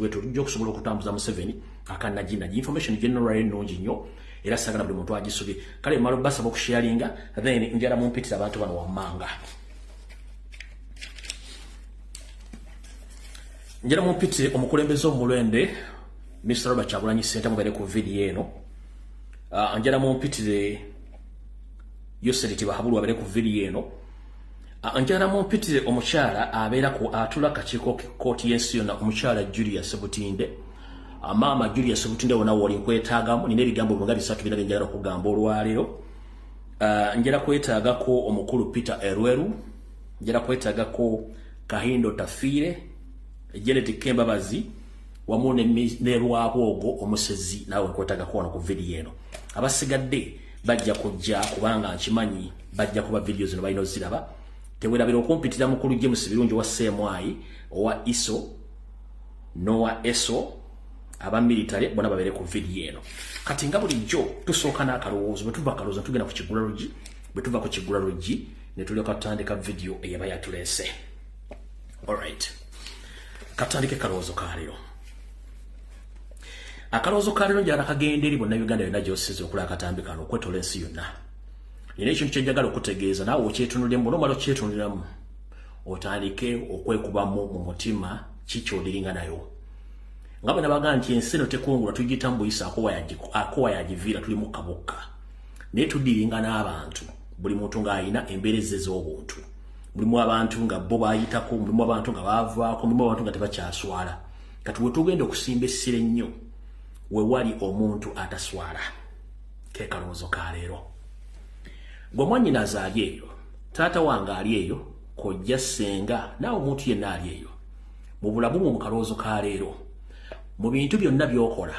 bwetu tujja okusobola okutambuza Museveni akanajinaji information generally nnungi nnyo era sagala buli muntu agisubye kale malo basaba okusharinga then njala mumpitira abantu bano wammanga njala mumpitire omukulembeze omulwende Mr. Robert Kyagulanyi Ssentamu mubere ku video eno njala mumpitire Yoseliti Bahabulu abere ku video eno njala mumpitire omukyala abeera ku atula kakiiko kooti y'ensi yonna omukyala Julius Butinde Mama Julius Butinde wona woli nkwetaagamu nina ebigambo nga bisatu bina njala okugamba olwaleero njala kwetaagako omukulu Peter Erweru njala kwetaagako Kahindo Tafire Janet Kembabazi wamu ne Lwabwogo omusezi nawe nkwetaagako wano ku video eno abasigadde bajja kujja kubanga nkimanyi bajja kuba videos zino balina oziraba tewerabira okumpitira mukulu James Birungi wa CMI owa ISO nowa ESO aba military bona babere ku video eno kati nga bulijjo tusooka n'akalowoozo bwe tuva kalowoozo tugenda ku Kigula Lodge bwe tuva ku Kigula Lodge ne tulyoka tutandika video eyaba yatulese alright katandike kalowoozo kalero akalowoozo kalero njala kagenderi bonna Uganda yonna gy'osize okula akatambi kano okwetola ensi yonna nina ekintu kyenjagala okutegeeza naawe okyetunulemu nomala okyetunuliramu otandike okwekubamu mu mutima kikyoliringa nayo nga bwe nabaga nti ensi eno tekungula tugiyita mbuyisa akowa yagiviira tuli mu kabokka naye tudiringa n'abantu buli muntu ng'alina embeereza ez'obuntu mulimu abantu nga bo bayitako mulimu abantu nga baavaako mulimu abantu nga tebakyaswala kati bwe tugenda okusimba essira ennyo we wali omuntu ataswala ke kalowoozo ka leero gwe mwannyina azaali eyo taata wange ali eyo kojja ssenga naawe omuntu yenna ali eyo mu bulamu mu kalowoozo ka leero mu bintu byonna by'okola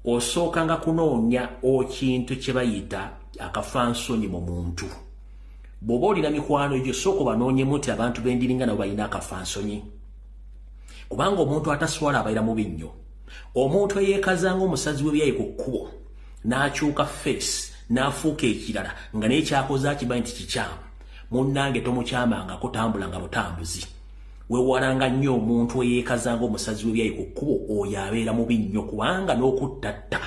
osookanga kunoonya ekintu kye bayita akafansonyi mu muntu bw'oba olina mikwano egyo sooka banoonyemu nti abantu bendiringa nabo balina akafansonyi kubanga omuntu ataswala abeera mubi nnyo omuntu eyeekazanga omusazi w'ebyayi ku kkubo n'akyuka face n'afuuka ekirala nga naye kyakoze akimanyi nti kikyamu munnange tomukyamangako tambula nga butambuzi weewalanga nnyo omuntu eyeekazanga omusazi w'ebyayi ku kkubo oyo abeera mubi nnyo kubanga n'okuttatta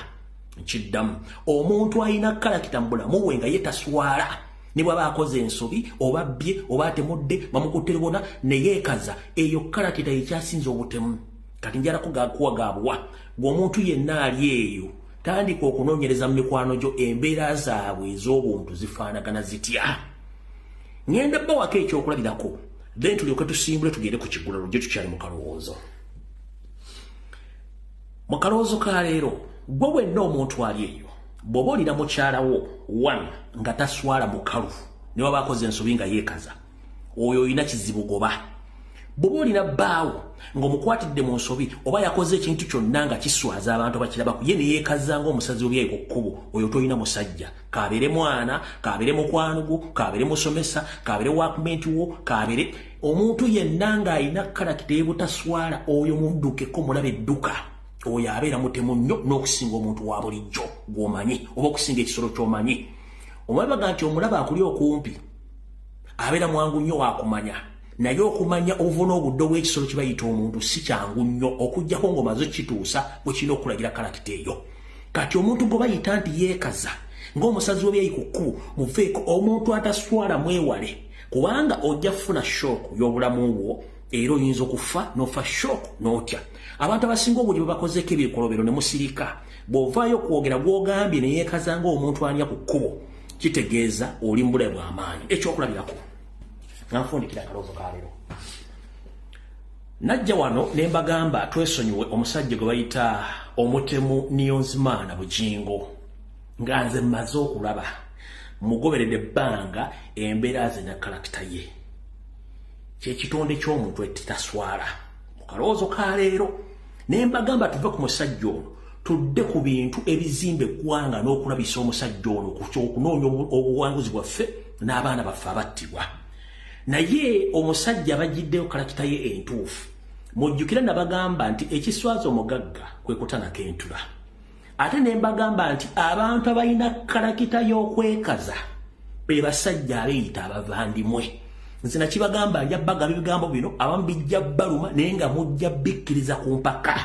nkiddamu omuntu alina kalakita mu bulamu we nga ye taswala ne bw'aba akoze ensobi oba bbye oba atemudde bamukutte bona ne yeekaza eyo kalakita ekyasinza obutemu kati njala kuwagaabwa gw'omuntu yenna ali eyo tandika okunoonyereza mu mikwano gyo embeera zaabwe ez'obuntu zifaanagana zitya ngenda bbawako ekyokulabirako then tulyoke tusimbule tugende ku Kigula Lodge tukyali mu kalowoozo mu kalowoozo ka leero gwe wenna omuntu ali eyo bw'oba olina mukyalawo one nga taswala mukalu ne waba akoze ensobi nga yeekaza oyo olina kizibu goba bw'oba olina bbaawo ng'omukwatidde mu nsobi oba yakoze ekintu kyonna nga kiswaza abantu bakirabaku ye ne yeekaza ng'omusazi w'ebyayi ku kkubo oyo tolina musajja kabeere mwana kabeere mukwano gwo kabeere musomesa kabeere wakumenti wo kabeere omuntu yenna ng'alina kalakita y'obutaswala oyo muddukeko mulabe edduka oyo abeera mutemu nnyo n'okusinga omuntu wa bulijjo gw'omanyi oba okusinga ekisolo ky'omanyi omulabaga nti omulaba akuli okumpi abeera mwangu nnyo wakumanya naye okumanya obuvuna obudde bw'ekisolo kye bayita omuntu si kyangu nnyo okuggyako ng'omaze kituusa bwe kirina okulagira kalakita eyo kati omuntu gwe bayita nti yeekaza ng'omusazi w'ebyayi ku kkubo muveeko omuntu ataswala mwewale kubanga ojja kufuna shooku y'obulamu bwo era oyinza okufa n'ofa shooku n'otya abantu abasinga obuli bwe bakozeeko ebikolobero ne musirika bw'ovaayo okwogera gw'ogambye ne yeekaza ng'omuntu anya ku kkubo kitegeeza oli mu bulamu bw'amaanyi ekyokulabirako nfundikira akalowoozo ka leero najja wano ne mbagamba twesonyiwe omusajja gwe bayita omutemu Niyonzimana Bugingo nga nze mmaze okulaba mugoberedde ebbanga embeera ze ne kalakita ye kyekitonde ky'omuntu ekitaswala mu kalowoozo ka leero ne mbagamba tuve ku musajja ono tudde ku bintu ebizimba eggwanga n'okulabisa omusajja ono okunoonya obuwanguzi bwaffe n'abaana baffe abattibwa naye omusajja abagiddeyo kalakita ye entuufu mujjukira nabagamba nti ekiswaza omugagga kwe kutanako entula ate ne mbagamba nti abantu abalina kalakita y'okwekaza be basajja abeeyita abavandimwe nzina kibagamba njabbaga bigambo bino abamu bijja baluma naye nga mujja bikkiriza ku mpaka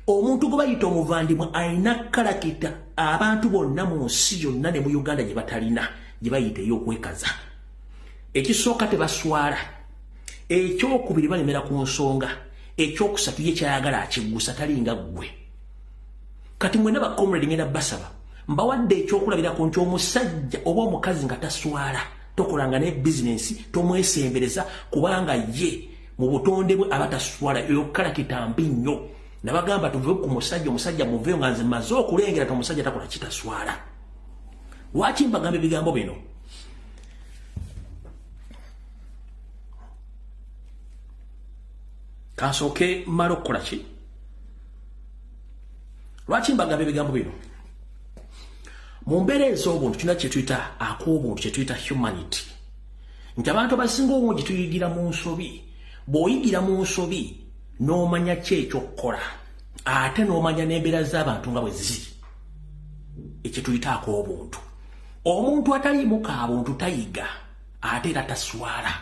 omuntu gwe bayita omuvandimwe ayina kalakita abantu bonna mu nsi yonna ne mu Uganda gye batalina gye bayita ey'okwekaza ekisooka tebaswala ekyokubiri balemera ku nsonga ekyokusatu ye kyayagala akiggusa talinga ggwe kati mwena bakomredi ngenda basaba mbawadde ekyokulabirako nti omusajja oba omukazi nga taswala tokolanga ne bizinensi tomwesembereza kubanga ye mu butonde bwe abataswala eyo kalakita mbi nnyo nabagamba tuve ku omusajja muveyo nga nze maze okulengera ti omusajja takola kitaswala lwaki mbagamba ebigambo bino kansooke mmala okukola ki lwaki mbagamba ebigambo bino mu mbeera ez'obuntu tulina kyetuyita ak'obuntu kyetuyita humanity nti abantu abasinga obungi tuyigira mu nsobi bw'oyigira mu nsobi n'omanya ki ekyokukola ate n'omanya n'embeera z'abantu nga bwe ziri ekyetuyita ak'obuntu omuntu ataliimu kaabuntu tayiga ate era taswala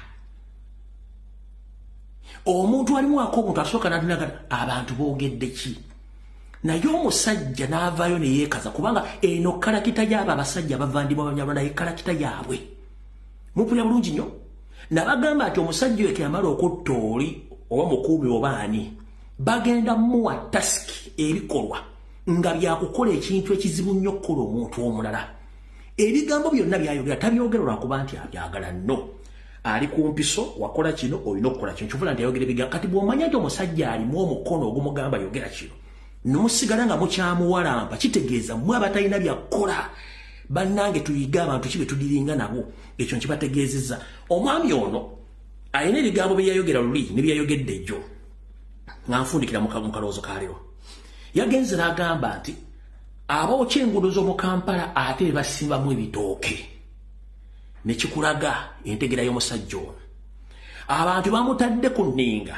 omuntu alimu ak'obuntu asooka n'atinaga abantu boogedde ki naye omusajja n'avaayo ne yeekaza kubanga eno kalakita y'abo abasajja abavandimwe abanyarwanda ye kalakita yaabwe mupulya bulungi nnyo nabagamba nti omusajja oyo keyamala okutta oli oba mukuumi oba ani bagenda muwa tasiki ebikolwa nga byakukola ekintu ekizibu nnyo okukola omuntu omulala ebigambo byonna byayogera tabyogera lwakuba nti abyagala nno ali ku mpiso wakola kino olina okukola kino kyovula nti ayogera ebigambo kati bw'omanya nti omusajja alimu omukono ogumugamba yogera kino nomusigala nga mukyamuwalampa kitegeeza mmwe abatalina byakukola bannange tuyiga abantu kibe tudiringa nabo ekyo nkibategeezezza omwami ono alina ebigambo byeyayogera luli ne byayogedde ejjo nga nfundikira mu kalowoozo kaleero yagenze n'agamba nti abookya enguudo z'omu Kampala ate basimbamu ebitooke ne kikulaga entegera y'omusajja ono abantu bamutadde ku nninga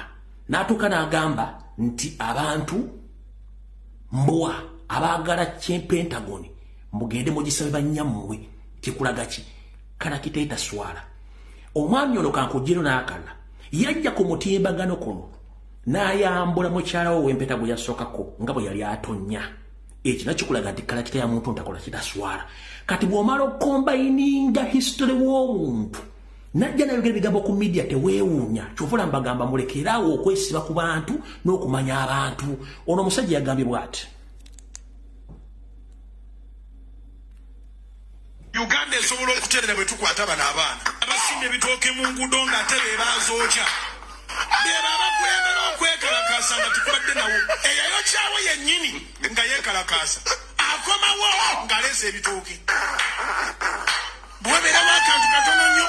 n'atuuka n'agamba nti abantu mbwa abaagala Pentagoni mugende mugisabe bannyammwe kikulaga ki kalakita etaswala omwami ono kankugiro n'akala yajja ku mutimbagano kuno n'ayambula mukyala we w'empeta gwe yasookako nga bwe yali atonnya ekyo nakikulaga nti kalakita ya muntu ntakola kitaswala kati bw'omala okombayininga history w'omuntu najja nayogera ebigambo ku media teweewuunya kyovula mbagamba mulekeraawo okwesiba ku bantu n'okumanya abantu ono omusajja yagambye bw'ati Uganda esobola okuterera bwe tukwata bano abaana abasimba ebitooke mu nguudo ng'ate be bazookya beba abakulembera okwekalakaasa nga tukwadde nawo eyayokyawo yennyini nga yeekalakaasa akomawo ng'aleesa ebitooke bwebeeramu akantu katono nnyo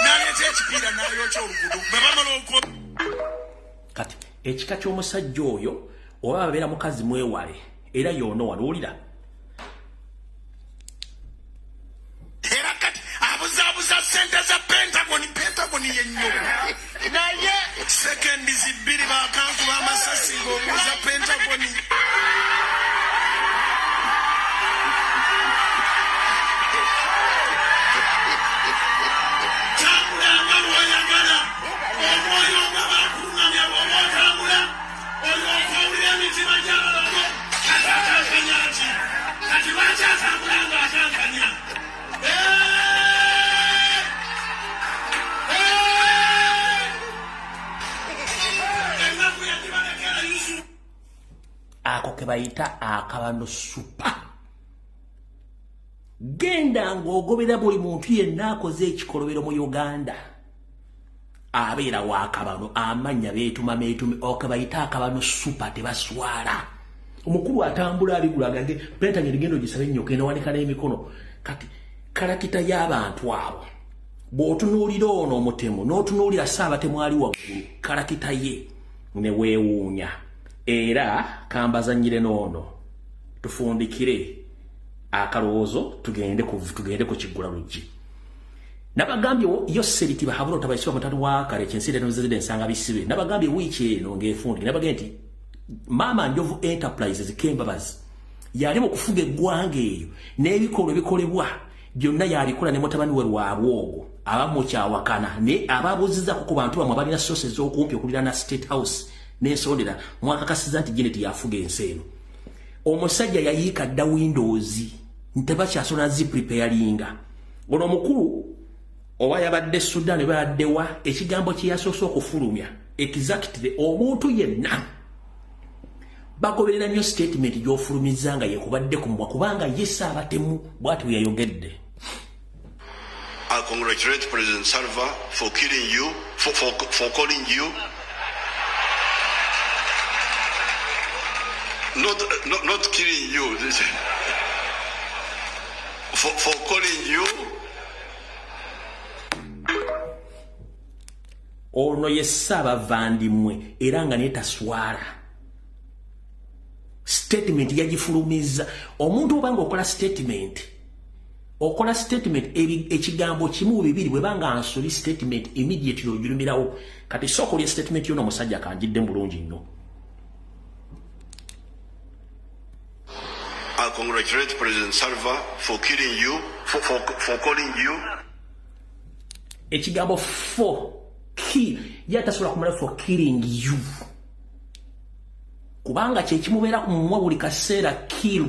n'aleeta ekipiira n'ayokya oluguudo bwe bamala oko kati ekika ky'omusajja oyo oba babeera mukazi mwewale era yoona walowulira era kati abuzaabuza ssente za Pentagoni yennyo naye sekendi zibbiri bakanku b'amasasi ng'obuuza Pentagoni ako ke bayita akabano supa genda ng'ogobera buli muntu yenna akoze ekikolobero mu Uganda abeera waakabano amannya beetuma meetume okabayita akabano supa tebaswala omukulu atambula abigulaga nge Pentagoni ligendo gisabe nnyo kena wanika n'emikono kati kalakita y'abantu abo bw'otunuulira ono omutemu n'otunuulira Ssaabatemu ali waggulu kalakita ye ne weewuunya era kambazannyire n'ono tufundikire akalowoozo tugende ku kiggula luggi nabagambye yo seriti bahabula otabayisiba mutatu wa kale kyensire n'ozezede ensanga bisibe nabagambye wiiki eno ng'efundike nabagambye nti Mama Njovu Enterprises Kembabazi yali mu kufuga eggwanga eyo n'ebikolwa ebikolebwa byonna yabikola ne mutabani we Lwabwogo abamu kyawakana ne ababuziza ku bantu bamwe balina sources z'okumpi okulira na State House n'ensondera mwakakasiza nti Janet yafuga enseeno. Omusajja yayiika dda Windows ntebakyasona zipreparinga. Ono mukulu oba yabadde Sudan baddewa ekigambo kye yasoose okufulumya exactly omuntu yenna bagoberera nnyo statement gy'ofulumizanga yekubadde ku mwa kubanga yesa abatemu bw'ati yayogedde. I congratulate President Salva for killing you, for calling you. Not killing you. For calling you. Ono yesaba vandimwe era nga netaswala. Statement yagifulumiza. Omuntu obanga okola statement ekigambo kimu bibiri bwe banga ansoli statement immediately ojulumirawo. Kati soko lya statement yono musajja kanjidde bulungi nnyo. I congratulate President Salva for killing you, for calling you. Ekigambo for kill yatasobola kumala for killing you. Kubanga kye kimubeera ku mumwa buli kaseera kill.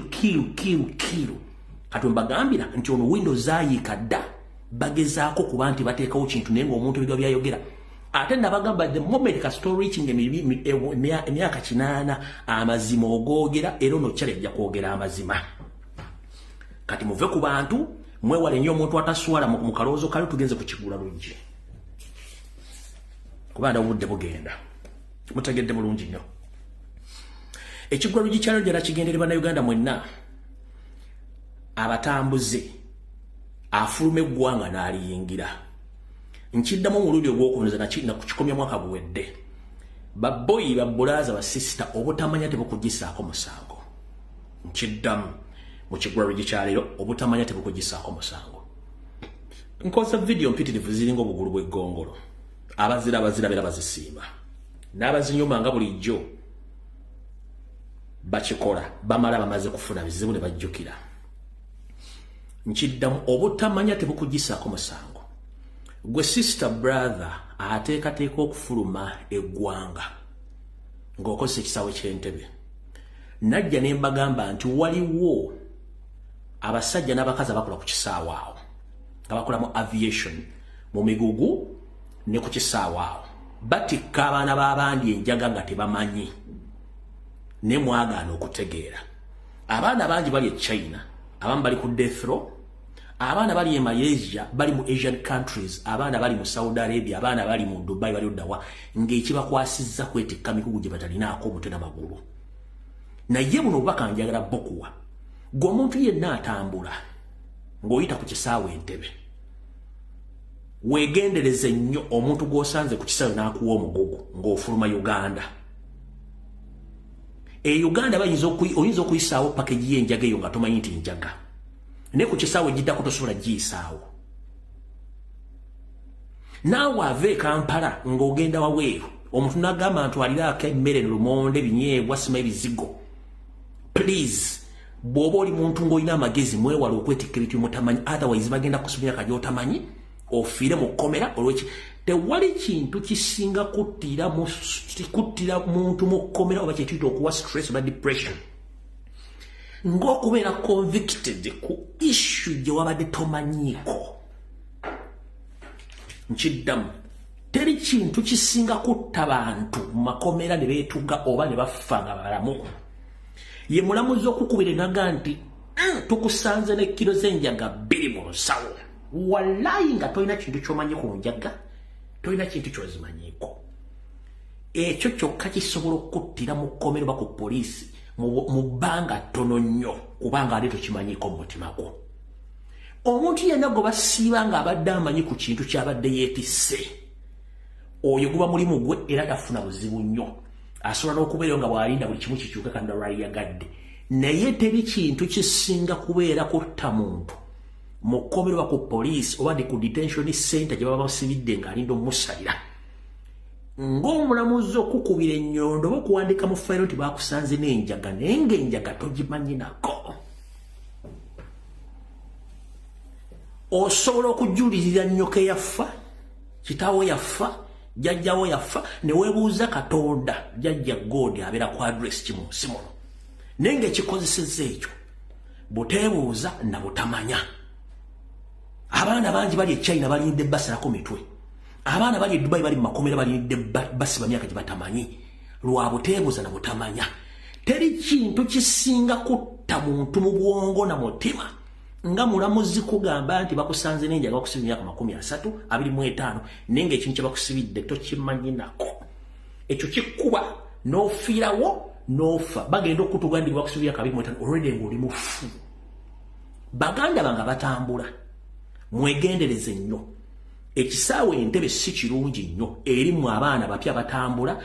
Kati mbagambira nti ono Windows ayiika dda bagezaako kuba nti bateekawo kintu naye ng'omuntu ebiga byayogera. Ate nabagamba the moment kasito reaching emyaka 8 amazima ogoogera era ono kyalejja kwogera amazima. Kati muve ku bantu mwewale nnyo omuntu ataswala mu kaloozo kali tugenze kukigula lujje. Kubanda obudde bugenda. Mutegedde bulungi nnyo. Ekigwa lujji kyalo jala kigenderera na Uganda mwenna. Abatambuze afulume eggwanga n'aliyingira. Nkiddamu omulundi ogw'okuboneza na kukikomya mwaka buwedde. Baboyi babulaza ba sister obutamanya tebukugisaako musango. Nkiddamu mu kigwa lujji kyalero obutamanya tebukugisaako musango. Nkoze video mpitirivu ziringa obugulu bw'eggongolo. Abazira bera bazisiima. N'abazinyuma nga bulijjo bakikola bamala bamaze kufuna bizibu ne bajjukira. Nkiddamu obutamanya tebukugisaako musango. Gwe sister brother ateekateeka okufuluma eggwanga ng'okozesa ekisaawe ky'entebe. Najja ne mbagamba nti waliwo abasajja n'abakazi abakola ku kisaawe awo nga bakola mu aviation mu migugu ne ku kisaawe awo batikka abaana b'abandi enjaga nga tebamanyi ne mwagaana okutegeera. Abaana bangi bali e China, abamu bali ku death row, abaana bali e Malaysia, bali mu Asian countries, abaana bali mu Saudi Arabia, abaana bali mu Dubai, bali oddawa ng'ekibakwasizza kwetikka mikugu gye batalinaako omutwe n'amagulu. Naye buno obubaka njagala bokuwa gwe omuntu yenna atambula ng'oyita ku kisaawe entebe. Weegendereze nnyo omuntu gw'osanze ku kisaawe n'akuwa omugugu ng'ofuluma Uganda. Uganda oyinza okuyisaawo pakeji y'enjaga eyo nga tomanyi nti njaga. Ne ku kisaawe giddako tosobola giyisaawo. Naawe ava e Kampala ng'ogenda waweeru omuntu n'agamba ntwaliraako emmere lumonde binyeebwa sima ebizigo. Please, bw'oba oli muntu ng'olina amagezi mwewala okwetikkira ekyo mutamanyi, otherwise bagenda kusomera kagy'otamanyi ofiire mu kkomera olw'eki. Tewali kintu kisinga kuttira muntu mu kkomera oba kyetuyita okuwa stress oba depression ng'okubeera convicted ku issue gye wabadde tomanyiiko. Nkiddamu teri kintu kisinga kutta bantu mu makomera ne beetuga oba ne bafa nga balamu. Ye mulamuzi okukubira enaga nti tukusanze ne kilo z'enjaga 2 mu nsawo. Wallayi nga tolina kintu ky'omanyi ku njaga, tolina kintu ky'ozimanyiiko. Ekyo kyokka kisobola okuttira mu kkomera oba ku poliisi mu bbanga ttono nnyo kubanga ate tokimanyiiko mu mutima gwo. Omuntu yenna gwe basiiba ng'abadde amanyi ku kintu ky'abadde yeetisse, oyo guba mulimu gwe era tafuna buzibu nnyo. Asobola n'okubeerayo nga bw'alinda buli kimu kikyuke kandi lwayagadde. Naye teri kintu kisinga kubeera kutta muntu mu kkomera oba ku poliisi oba ne ku detention center gye baba basibidde ng'alinda omusalira. Ng'omulamuzi okukubira ennyondo oba okuwandika mu fayiro nti baakusanze n'enjaga naye ng'enjaga togimanyi nako. osobola okujulirira nyoke yaffa kitawo yaffa jajjawo yaffa ne webuuza Katonda jajja God abeera ku address kimu simono nenge kikozesezza ekyo buteebuuza na butamanya abaana bangi bali e China balinde basala ku mitwe abaana bali e Dubai bali makomera balinde basiba myaka gibatamanyi lwa buteebuuza na butamanya teri kintu kisinga kutta muntu mu bwongo na mutima nga mulamuzi kugamba nti bakusanze nenja bakusibya myaka 30 nenge ekintu bakusibidde tokimanyi nako ekyo kikuba n'ofiirawo n'ofa bagenda okutugandira bakusibya 25 already ng'oli mufu baganda banga batambula mwegendereze nnyo ekisaawe entebe si kirungi nnyo erimu abaana bapya batambula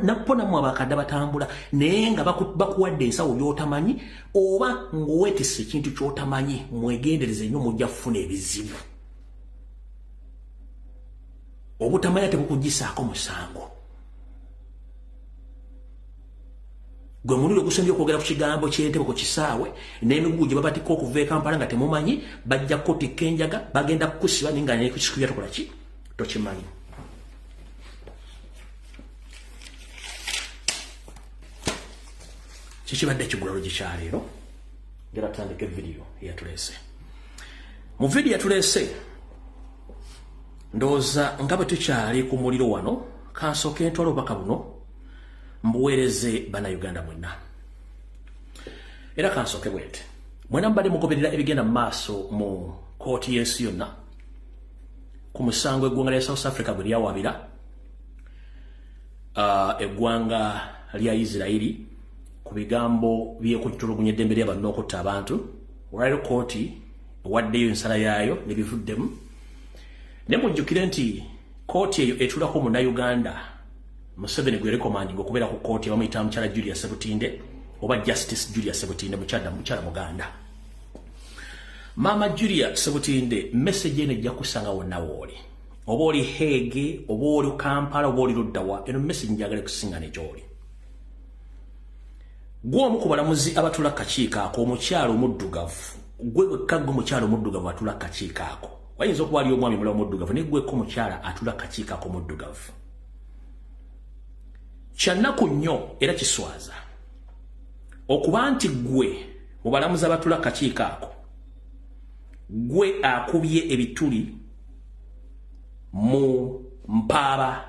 napona mu abakadde batambula naye nga bakuwadde ensawo by'otamanyi oba ng'owetisse ekintu ky'otamanyi mwegendereze nnyo mujja kufuna ebizibu obutamanya tebukugisaako musango gwe muliro gusembye okwogera ku kigambo ky'entebe ku kisaawe n'emigugu gye babatika okuva e Kampala nga temumanyi bajja kutikka enjaga bagenda kukusiba ninga ne kukisikubya tokola ki tokimanyi kikibadde ekigulalo gikyaleero ngera tutandika evidiyo eyatuleese mu vidiyo yatuleese ndowooza nga bwe tukyali ku muliro wano kansooka entwala obubaka buno mbuweereze bannayuganda mwenna era kansooke bwete mwena mbadde mugoberera ebigenda mu maaso mu kooti y'ensi yonna ku musango eggwanga lya South Africa bwe lyawabira eggwanga lya Isirairi ku bigambo byekutulugunya eddembe ly'abantu n'okutta abantu olwaliro kooti ewaddeyo ensala yaayo ne bivuddemu ne mujjukire nti kooti eyo etuulako munnayuganda Museveni gwe recommending okubeera ku kooti bamuyita mukyala Julius Sebutinde oba Justice Julius Sebutinde mukyala Muganda. Mama Julius Sebutinde message ene ejja kusanga wonna wooli. Oba oli Hague, oba oli Kampala, oba oli Luddawa, eno message njagala kusinga ne gy'oli. Gwe omu ku balamuzi abatula kakiiko ako omukyala omuddugavu. Gwe wekka omukyala omuddugavu atula kakiiko ako. Wayinza okuba ali omwami mulala omuddugavu naye gweko omukyala atula kakiiko ako omuddugavu. Kyannaku nnyo era kiswaza okuba nti gwe mu balamuzi abatula kakiiko ako gwe akubye ebituli mu mpaaba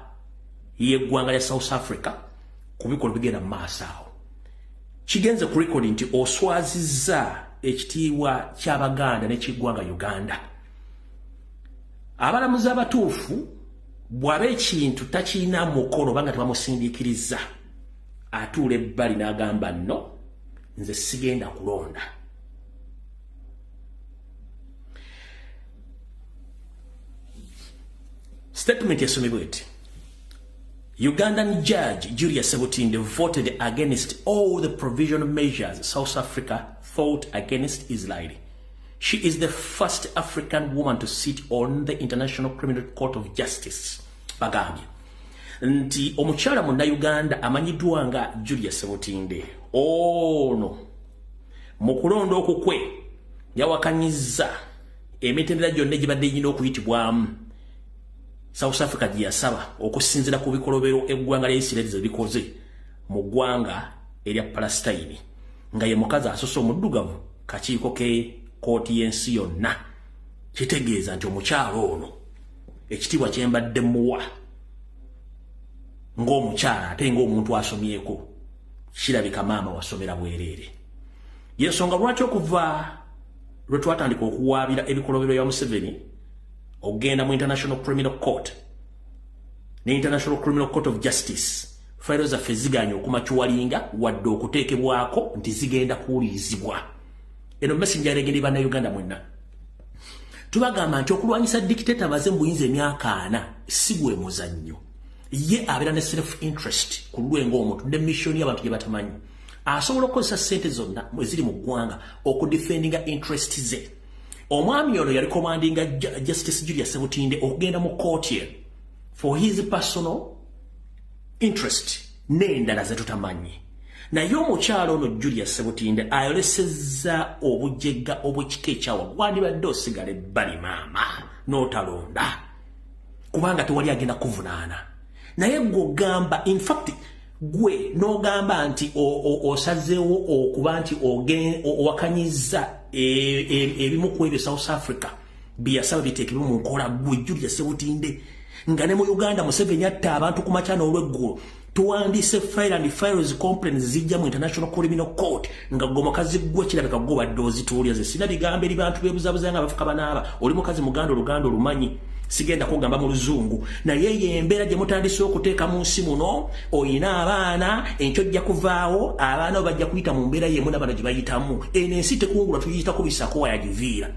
y'eggwanga lya South Africa ku bikolwa bigenda mu maaso awo kigenze ku rekodi nti oswazizza ekitiibwa ky'Abaganda n'ekiggwanga Uganda. Abalamuzi abatuufu bw'aba ekintu takiina mukono banga tebamusindiikiriza atuula ebbali n'agamba nno nze sigenda kulonda. Statement yasomebwa eti Ugandan judge Julius Sebutinde voted against all the provisional measures South Africa fought against Israel. She is the first African woman to sit on the International Criminal Court of Justice. Bagambye nti omukyala munnayuganda amanyiddwa nga Julius Sebutinde ono mu kulonda okukwe yawakanyizza emitendera gyonna egibadde girina okuyitibwamu South Africa gye yasaba okusinziira ku bikolobero eggwanga lya Isirairi ze bikoze mu ggwanga erya Palestine nga ye mukazi asoose omuddugavu kakiiko ke kooti y'ensi yonna. Kitegeeza nti omukyalo ono ekitiibwa kyembadde muwa ng'omukyala ate ng'omuntu asomyeko kirabika maama wasomera bwereere. Yensonga lwaki okuva lwe twatandika okuwaabira ebikolobero bya Museveni ogenda mu International Criminal Court ne International Criminal Court of Justice fayiro zaffe ziganye okumakiwalinga wadde okuteekebwako nti zigenda kuwulirizibwa. Eno messenger yalegende bannayuganda mwenna tubagamba nti okulwanyisa dictator maze mu buyinza emyaka 4 si gwe muzannyo. Ye abeera ne self interest ku lwengo omuntu ne mission y'abantu gye batamanyi asobola okukozesa ssente zonna eziri mu ggwanga okudefendinga interest ze. Omwami ono yali commandinga Justice Julius Sebutinde okugenda mu court ye for his personal interest n'endala ze tutamanyi naye omukyalo ono Julius Sebutinde ayolesezza obujjegga obw'ekika ekyawa wandibadde osigala ebbali maama n'otalonda kubanga tewali agenda kuvunaana naye gweogamba in fact gwe n'ogamba nti osazeewo okuba nti owakanyizza ebimu ku ebyo South Africa biyasaba biteekebwe mu nkola gwe Julius Sebutinde nga ne mu Uganda Museveni atta abantu ku makya n'olweggulo tuwandiise file and files complaints zijja mu International Criminal Court nga gwe mukazi gwe kirabika gwe badde ozituulya ze sina bigambo eri bantu beebuzabuza nga bafuka banaaba oli mukazi muganda oluganda olumanyi sigenda kugamba mu luzungu naye yembeera gye mutandise okuteeka mu nsi muno oyina abaana enkyo kuvaawo abaana bajja kuyita mu mbeera yemu n'abana gye bayitamu eno ensi tekungulwa tuyitako bisako wayagiviira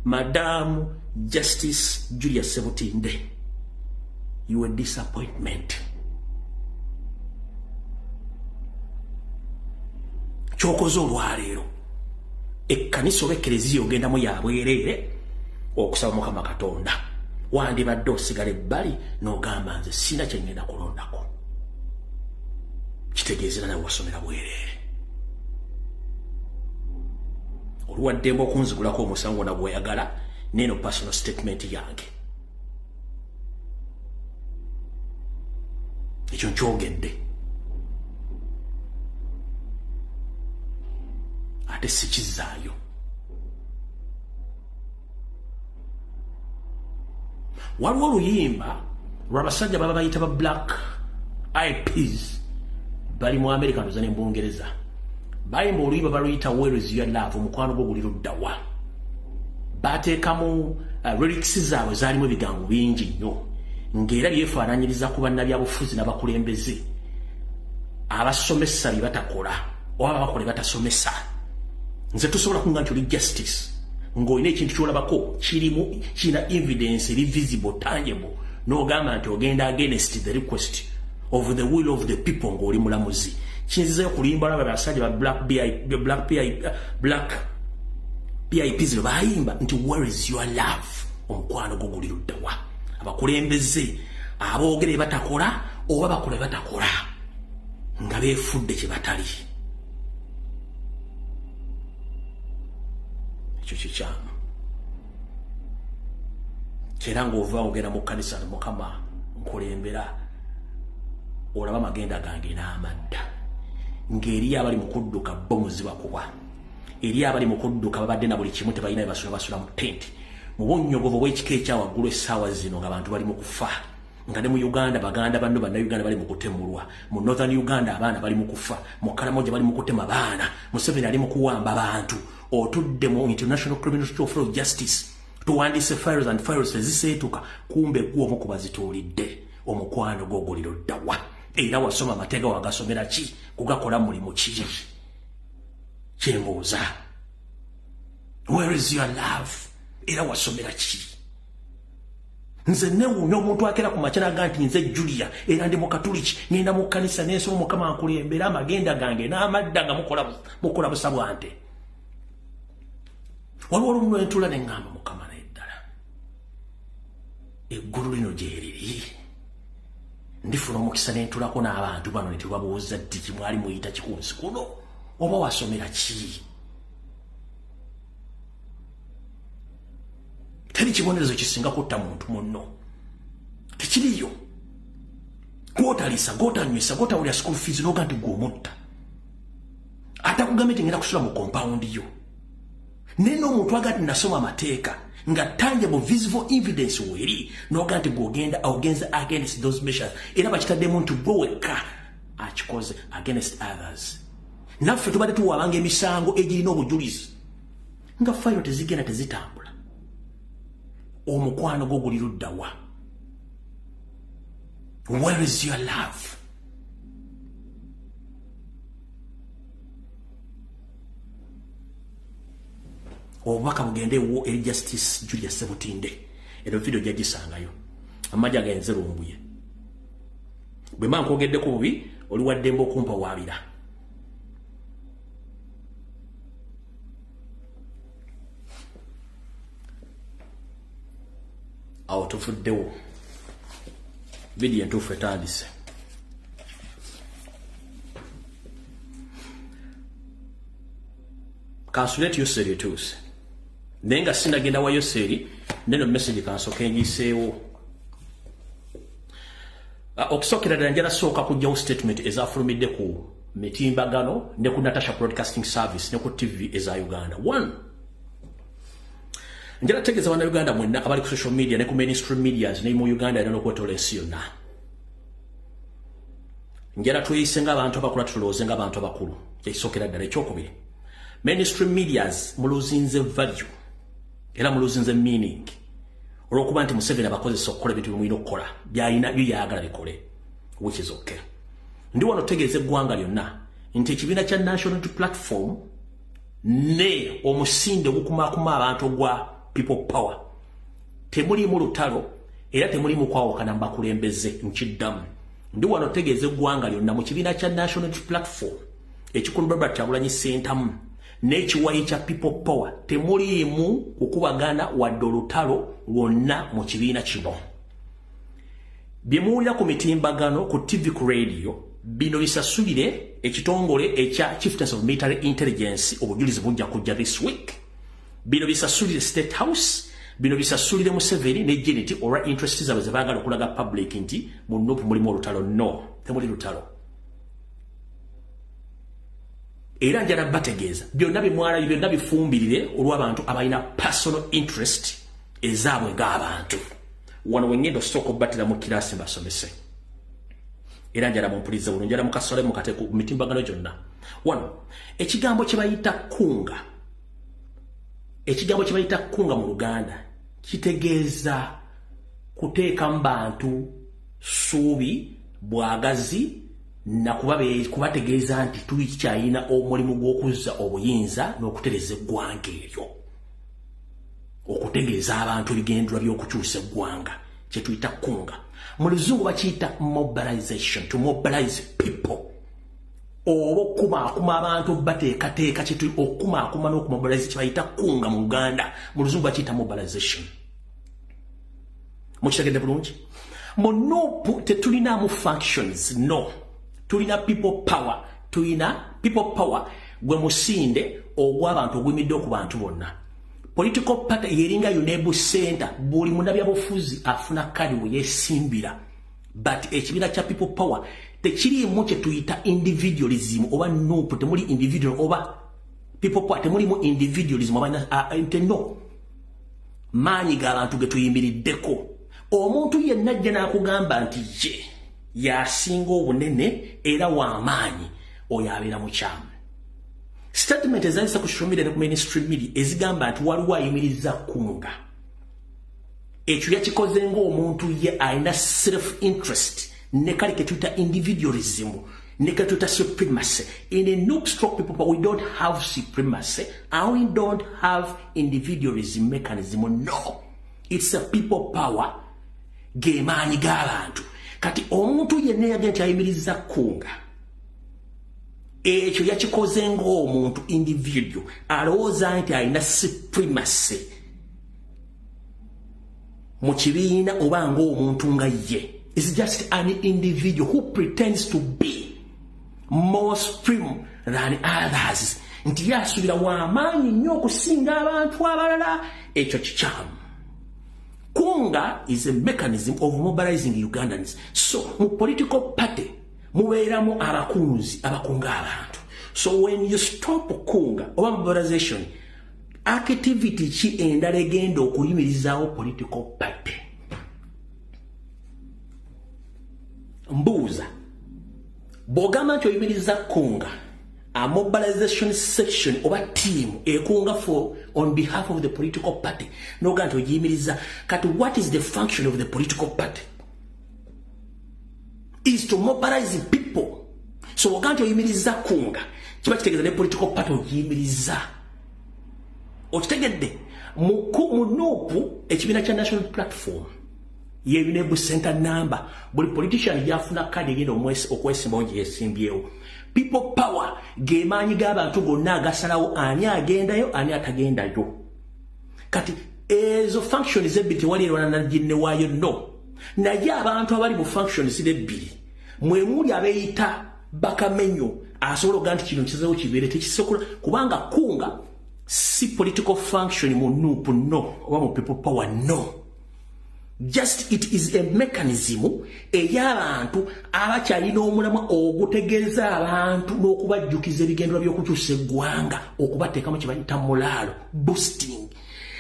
Madam Justice Julius Sebutinde, you were disappointment. Chokozo olwaleero ekkanisa oba ekereziya ogendamu yabwereere okusaba Mukama Katonda wandibadde osigala ebbali n'ogamba nze sina kye ngenda kulondako kitegeezera nawe wasomera bwereere oluwaddemba okunzigulako omusango na bweyagala neno personal statement yange ekyo nkyogedde ate sikizaayo waliwo oluyimba lw'abasajja baba bayita ba Black Eyed Peas bali mu America ndoza ne mu Bungereza bayimba oluyimba baluyita Where is your love omukwano gwo guli ludda wa bateekamu lyrics zaabwe zaalimu ebigambo bingi nnyo ng'era byefaananyiriza ku bannabyabufuzi n'abakulembeze abasomesa bye batakola oba bakola batasomesa nze tusobola kunga nti oli justice ng'olina ekintu kyolabako kirina evidence eri visible tangible n'ogamba nti ogenda against the request of the will of the people ng'oli mulamuzi kinzizayo kulimba laba basajja ba Black PIPs lo bayimba nti where is your love omukwano gwo guli ludda wa abakulembeze aboogere batakola oba bakola batakola nga beefudde kye batali ekyo kikyamu kyera ng'ova ogenda mu kkanisa Mukama nkulembera olaba amagenda gange n'amadda ng'eri abali mu kudduka bomu zibakuba eri abali mu kudduka babadde na buli kimu tebalina basula mu tenti mu bunnyogovu bw'ekika ekyawaggulu essaawa zino ng'abantu bali mu kufa nga ne mu Uganda baganda banno bannayuganda bali mu kutemulwa mu Northern Uganda abaana bali mu kufa mu Karamoja bali mu kutema baana Museveni ali mu kuwamba abantu otudde mu International Criminal Court of Justice tuwandiise files and files eziseetuka kumbe gwomu kubazituulidde omukwano gwo guli ludda wa era wasoma amateeka wagasomera ki kugakola mulimu ki kyembuuza where is your love era wasomera ki nze newuunya omuntu akera ku makya naga nti nze Julia era ndi mukatuliki ngenda mu kkanisa n'ensoma Mukama ankulembera amagenda gange n'amadda nga mukola busabwante waliwo olumu lwentula ne ŋŋamba Mukama naye ddala eggulu lino gyeriri ndifuna omukisa n'entulako n'abantu bano ne tebabuuza ddi kimwali muyita kikunsi kuno oba wasomera ki teri kibonerezo kisinga kutta muntu munno tekiriyo gw'otalisa gw'otanywesa gw'otawulira school fees n'oga nti gw'omutta atakugambye nti ngenda kusula mu compound yo naye n'omuntu aga nti nasoma amateeka nga tangible visible evidence weri n'oga nti ogenza against those measures era bakitaddemu nti gwe wekka akikoze against others naffe tubadde tuwabanga emisango egirina obujulizi nga fayiro tezigenda tezitambula omukwano gwo guli ludda wa where is your love obubaka bugendeewo eri Justice Julius Sebutinde ero video gyagisangayo amajja agenze Lumbuye bwe mba nkwogeddeko bubi oli waddemba okumpa waabira awo tufuddewo video entuufu etandise Kansulate Yoseri etuuse. Nenga sinagenda wa Yoseri, neno message kansoke njiseewo. Okusokera ddala njala sooka kujjawo statement ezafulumidde ku mitimbagano ne ku Natasha Broadcasting Service ne ku TV eza Uganda. 1. Njala tegeeza wana Uganda mwenna abali ku social media ne ku mainstream medias ne mu Uganda era n'okwetola ensi yonna. Njala tuyise ng'abantu abakulu tulowooze ng'abantu abakulu. Kyekisokera ddala ekyokubiri. Mainstream medias muluzinze value era muluzinze meaning. Olwokuba nti Museveni abakozesa okukola ebintu bimulina okukola by'alina by'ayagala bikole, which is okay. Ndi wano tegeeza eggwanga lyonna nti ekibiina kya National Platform ne omusinde ogukumaakuma abantu ogwa People Power temulimu lutalo era temulimu kwawukana mu bakulembeze nkiddamu. Ndi wano tegeeza eggwanga lyonna mu kibiina kya National Platform ekikulu Robert Kyagulanyi Ssentamu n'ekiwayi kya People Power temulimu kukubagana wadde olutalo lwonna mu kibiina kino. Bye muwulira ku mitimbagano ku TV ku radio bino bisasulire ekitongole ekya Chieftains of Military Intelligence obujulizi bujja kujja this week. Bino bisasulire State House, bino bisasulire Museveni ne Janet olwa interest zaabwe ze baagala okulaga public nti munupu mulimu olutalo. No, temuli lutalo. Era njala bategeeza byonna bimwala byonna bifumbirire olw'abantu abalina personal interest ezaabwe ng'abantu. Wano wengendo osooka obbatira mu kirasi mbasomese. Era njala mumpulize bulungi njala mukasole mukate ku mitimbagano gyonna. Wano ekigambo kye bayita kunga. Ekigambo kye bayita kunga mu Luganda kitegeeza kuteeka mu bantu ssuubi, bwagazi na kubategeeza nti tulikyayina omulimu gw'okuzza obuyinza n'okutereza eggwanga eryo. Okutegeeza abantu ebigendera by'okukyusa eggwanga kye tuyita kunga. Mu Luzungu bakiyita mobilization, to mobilize people. Oba okumaakuma abantu bateekateeka kye tuli okumaakuma n'okumobilize kye bayita kunga mu Luganda. Mu Luzungu bakiyita mobilization. Mukitegedde bulungi? Mu NUP tetulinaamu functions, no. Tulina people power. Tulina people power gwe musinde ogw'abantu ogwimidde ku bantu bonna. Political party yeringa UNEB center buli munnabyabufuzi afuna kadi we yesimbira. But ekibiina kya people power tekiriimu kye tuyita individualism oba NUP temuli individual oba people power temulimu individualism oba no. Maanyi g'abantu ge tuyimiriddeko. Omuntu yenna ajja n'akugamba nti ye yasinga obunene era w'amaanyi oyo abeera mukyamu. Statement ezayisa ku social media ne ku mainstream media ezigamba nti waliwo ayimiriza kunga. Ekyo yakikoze ng'omuntu ye alina self interest ne kale ke tuyita individualism ne ke tuyita supremacy. In a NUP stroke people but we don't have supremacy and we don't have individualism mechanism. No, it's a people power gemaanyi g'abantu. Kati omuntu yenna yagenda ayimiriza kunga. Ekyo yakikoze ng'omuntu individual alowooza nti alina supremacy mu kibiina oba ng'omuntu nga ye. It's just an individual who pretends to be more supreme than others. Nti yasuubira w'amaanyi nnyo okusinga abantu abalala. Ekyo kikyamu. Kunga is a mechanism of mobilizing Ugandans. So, mu political party, mubeeramu abakunzi abakunga abantu. So when you stop kunga oba mobilization, activity ki endala egenda okuyimirizaawo political party? Mbuuza, bw'ogamba nti oyimiriza kunga, a mobilization section oba team ekunga for on behalf of the political party, n'ogamba nti ogiyimiriza. Kati what is the function of the political party? Is to mobilize people. So ogamba nti oyimiriza kunga, kiba kitegeeza ne political party ogiyimiriza. Okitegedde? Mu NUP ekibiina kya National Platform ye UNEB center number buli politician yafuna kadi egenda okwesimbawo gye yesimbyewo. People power gemaanyi g'abantu gonna agasalawo ani agendayo ani atagendayo. Kati ezo functions ebbiri tewali erwana na ginne waayo no. Naye abantu abali mu functions ebbiri mwe muli abeeyita bakamenyo asobola okugaa nti kino kizeewo kibeere tekisobola kubanga kunga si political function mu NUP no oba mu people power no. Just it is a mechanism ey'abantu abakyalina omulama ogutegeeza abantu n'okubajjukiza ebigendera by'okukyusa eggwanga okubateekamu kye bayita mulaalo boosting.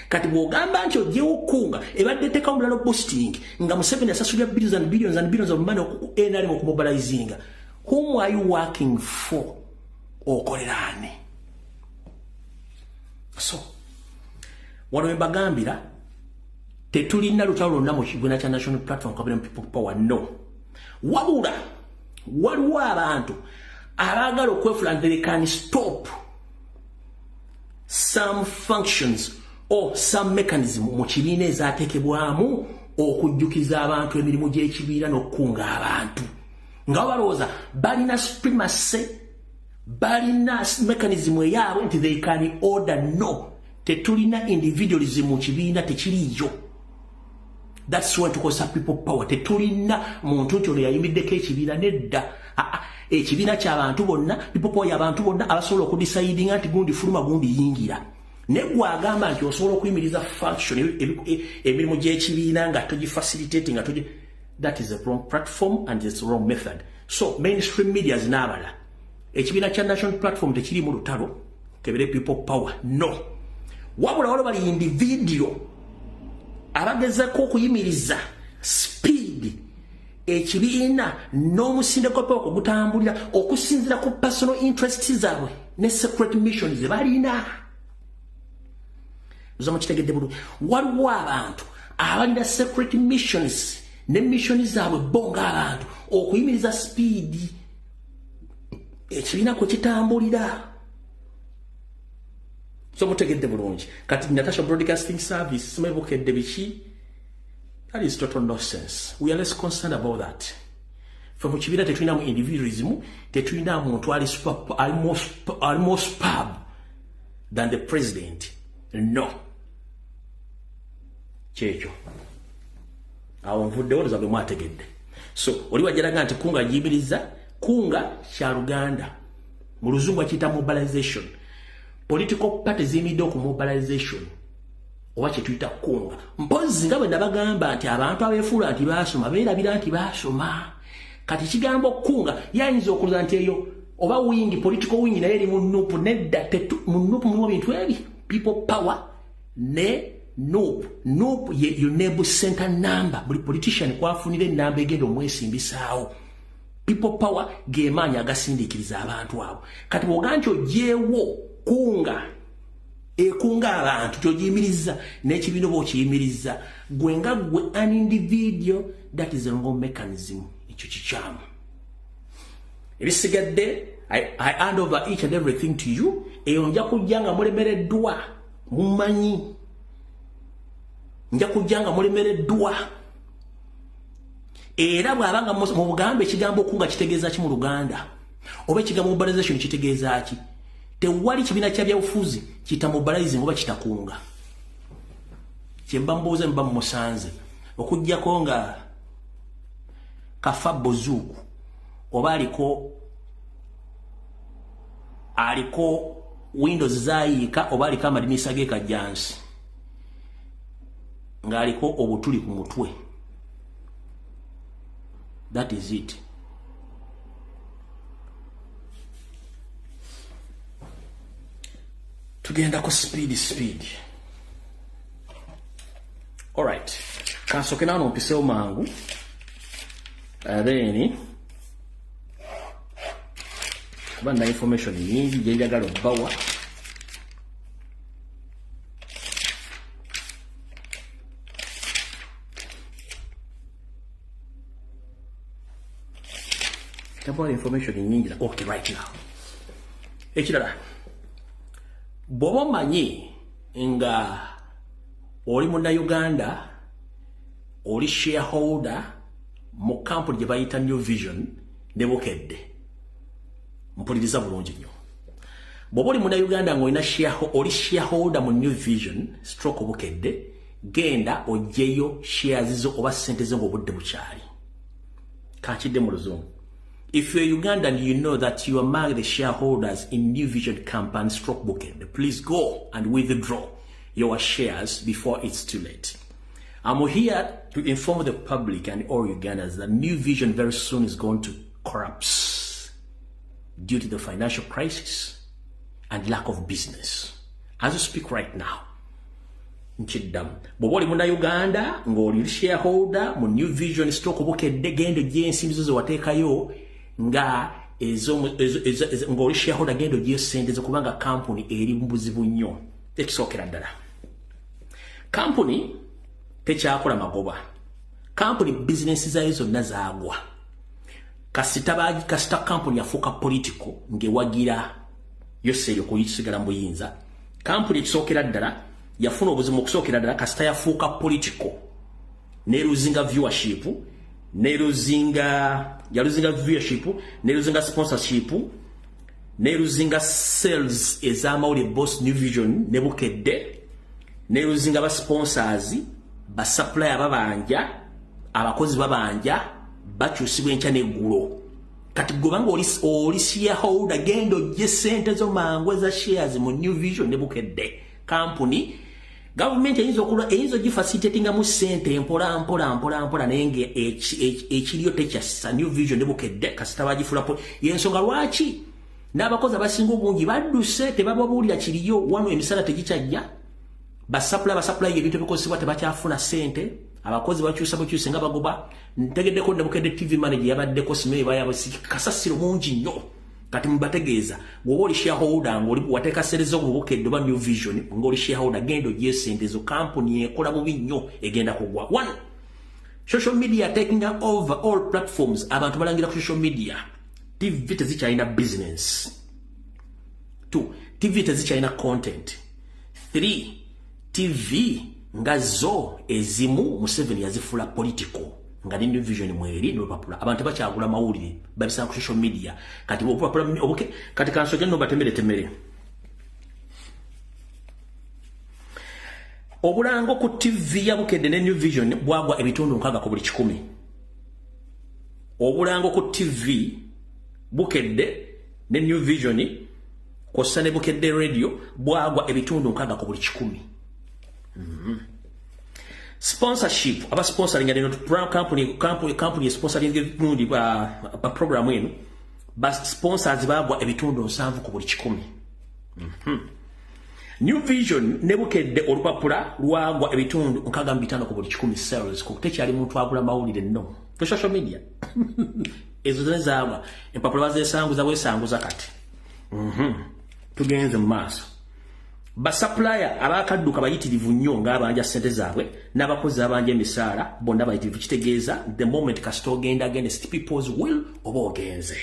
Kati bw'ogamba nti ogyewo kunga ebadde teeka mulaalo boosting nga Museveni asasulira billions and billions and billions of money NRM okumobilizinga. Whom are you working for? Okoleraane. So, wano we bagambira tetulina lutalo lonna mu kibiina kya national platform kabina people power no. Wabula waliwo abantu abaagala okwefula nti they can stop some functions or some mechanism mu kibiina ezaateekebwamu okujjukiza abantu emirimu gy'ekibiina n'okukunga abantu. Nga balowooza balina supremacy, balina mechanism eyaabwe nti they can order no. Tetulina individualism mu kibiina tekiriyo. That's why tukosa people power. Tetulina muntu nti ono yayimiddeko ekibiina nedda. Ekibiina ky'abantu bonna, people power y'abantu bonna abasobola okudecidinga nti gundi fuluma gundi yingira. Negwe agamba nti osobola okuyimiriza function emirimu gy'ekibiina nga togifacilitating nga togi. That is a wrong platform and it's a wrong method. So mainstream media zinaabala. Ekibiina kya national platform tekiri mu lutalo kebere people power no. Wabula waliwo bali individual abagezaako okuyimiriza speed ekibiina n'omusindeko paka okugutambulira okusinziira ku personal interests zaabwe ne secret missions ze balina. Uza mukitegedde bulungi. Waliwo abantu abalina secret missions ne missions zaabwe bonga abantu okuyimiriza speed ekibiina kwe kitambulira. So mutegedde bulungi. Kati Natasha Broadcasting Service simebukedde biki. That is total nonsense. We are less concerned about that. From kibiina tetulina mu individualism, tetulina muntu ali more superb than the president. No. Kyekyo. Awo nvuddewo zabe mwategedde. So oli wajjalaga nti kunga yibiriza kunga kya Uganda. Mu luzungu akiyita mobilization. Political parties zimidde ku mobilization. Oba kye tuyita kunga. Mpozi nga bwe nabagamba nti abantu abeefuula nti baasoma beerabira nti baasoma. Kati kigambo kunga yayinza okuloza nti eyo oba wingi political wingi naye eri mu NUP nedda mu NUP mulimu bintu ebi people power ne NUP. NUP ye your center number. Buli politician kwafunira enamba egenda omwesimbisaawo. People power gemaanyi agasindiikiriza abantu abo. Kati bw'ogaa nti ogyewo kunga ekunga abantu kyogiyimiriza n'ekibiina oba okiyimiriza gwe nga gwe an individual. That is a wrong mechanism. Ekyo kikyamu. Ebisigadde I hand over each and everything to you. Eyo nja kujja nga mulemereddwa mumanyi. Nja kujja nga mulemereddwa. Era bw'abanga mu Buganda ekigambo kunga kitegeeza ki mu Luganda? Oba ekigambo mobilization kitegeeza ki? Tewali kibiina kya byabufuzi kita mobilizing oba kitakunga. Kyemba mbuuze mba musanze okujjako nga kafa bozuku oba aliko Windows zaayika oba aliko amadinisa ge kajjansi ng'aliko obutuli ku mutwe. That is it. Tugenda ku speed. All right. Kansoke nano mpiseo mangu. Then banda information nyingi jenjagala bawa. About information nyingi. Okay, right now. Ekirala. Bobo manyi nga oli munda Uganda oli shareholder mu company gye bayita New Vision ne Bukedde. Mpuliriza bulungi nnyo. Bobo oli munda Uganda ng'olina shareholder mu New Vision stroke Bukedde genda ogyeyo shares zo oba ssente zo ng'obudde bukyali. Kakidde mu luzungu. If you're Ugandan, you know that you are among the shareholders in New Vision Company Stroke Bookend. Please go and withdraw your shares before it's too late. I'm here to inform the public and all Ugandans that New Vision very soon is going to collapse due to the financial crisis and lack of business. As we speak right now, Boboli muna Uganda, ngoli shareholder, mu New Vision Stroke Bookend gendo jensi zo watekayo nga ngoli shareholder gendo jesende zo kubanga company eri mbuzibu nnyo tekisokera ddala. Company tekyakola magoba. Company business zayo zonna zaagwa. Kasita company yafuuka political ngewagira yoseyo kuyisigala mbuyinza. Company ekisokera ddala yafuna obuzibu okusookera ddala kasita yafuuka political neruzinga viewership yaluzinga viewership neruzinga sponsorship neruzinga sales ez'amawulire boss New Vision ne Bukedde neruzinga ba sponsors ba supplier babanja abakozi babanja bakyusibwa enkya n'eggulo kati gobanga oli shareholder gendo gye sente zo mangwe za shares mu New Vision ne Bukedde company. Government eyinza gifacilitatinga mu sente mpola nenge ekiriyo tekyassa New Vision ne Bukedde kasita bagifula yensonga lwaki n'abakozi abasinga obungi badduse tebababuulira kiriyo wano emisala tegikyajja basapula ebintu ebikozesebwa tebakyafuna sente abakozi bakyusa nga bagoba ntegeddeko ne Bukedde TV manager yabaddeko simeba yabo kasasiro mungi nnyo. Kati mbategeeza woli shareholder ngoli wateka serezo mu Bukedde ba New Vision ngoli shareholder gendo jesende zo company ekola bubi nnyo egenda kugwa. 1. Social media taking over all platforms. Abantu balangira ku social media. TV tezikyalina business. 2. TV tezikyalina content. 3. TV ngazo ezimu Museveni yazifula political. Nga New Vision mweri n'olupapula abantu bakyagula mawulire babisanga ku social media kati obupapula obuke kati kansoje no batemere obulango ku TV ya Bukedde ne New Vision bwagwa ebitundu nkaga ku buli 10. Obulango ku TV Bukedde ne New Vision ko sane Bukedde radio bwagwa ebitundu nkaga ku buli 10. Sponsorship aba sponsoring ya company sponsoring gundi ba program eno ba sponsors bagwa ebitundu 7 ku buli 10. New Vision ne Bukedde olupapula lwagwa ebitundu 5 ku buli 10 sales ku tekyali muntu agula mawulire no to social media ezo zenzaba empapula bazesanguza bwesanguza kati tugenze mu maaso. Ba supplier abakadduka bayitirivu nnyo ng'abanja sente zaabwe n'abakozi abanja emisaala bonna bayitirivu kitegeeza the moment kasito ogenda against people's will oba ogenze.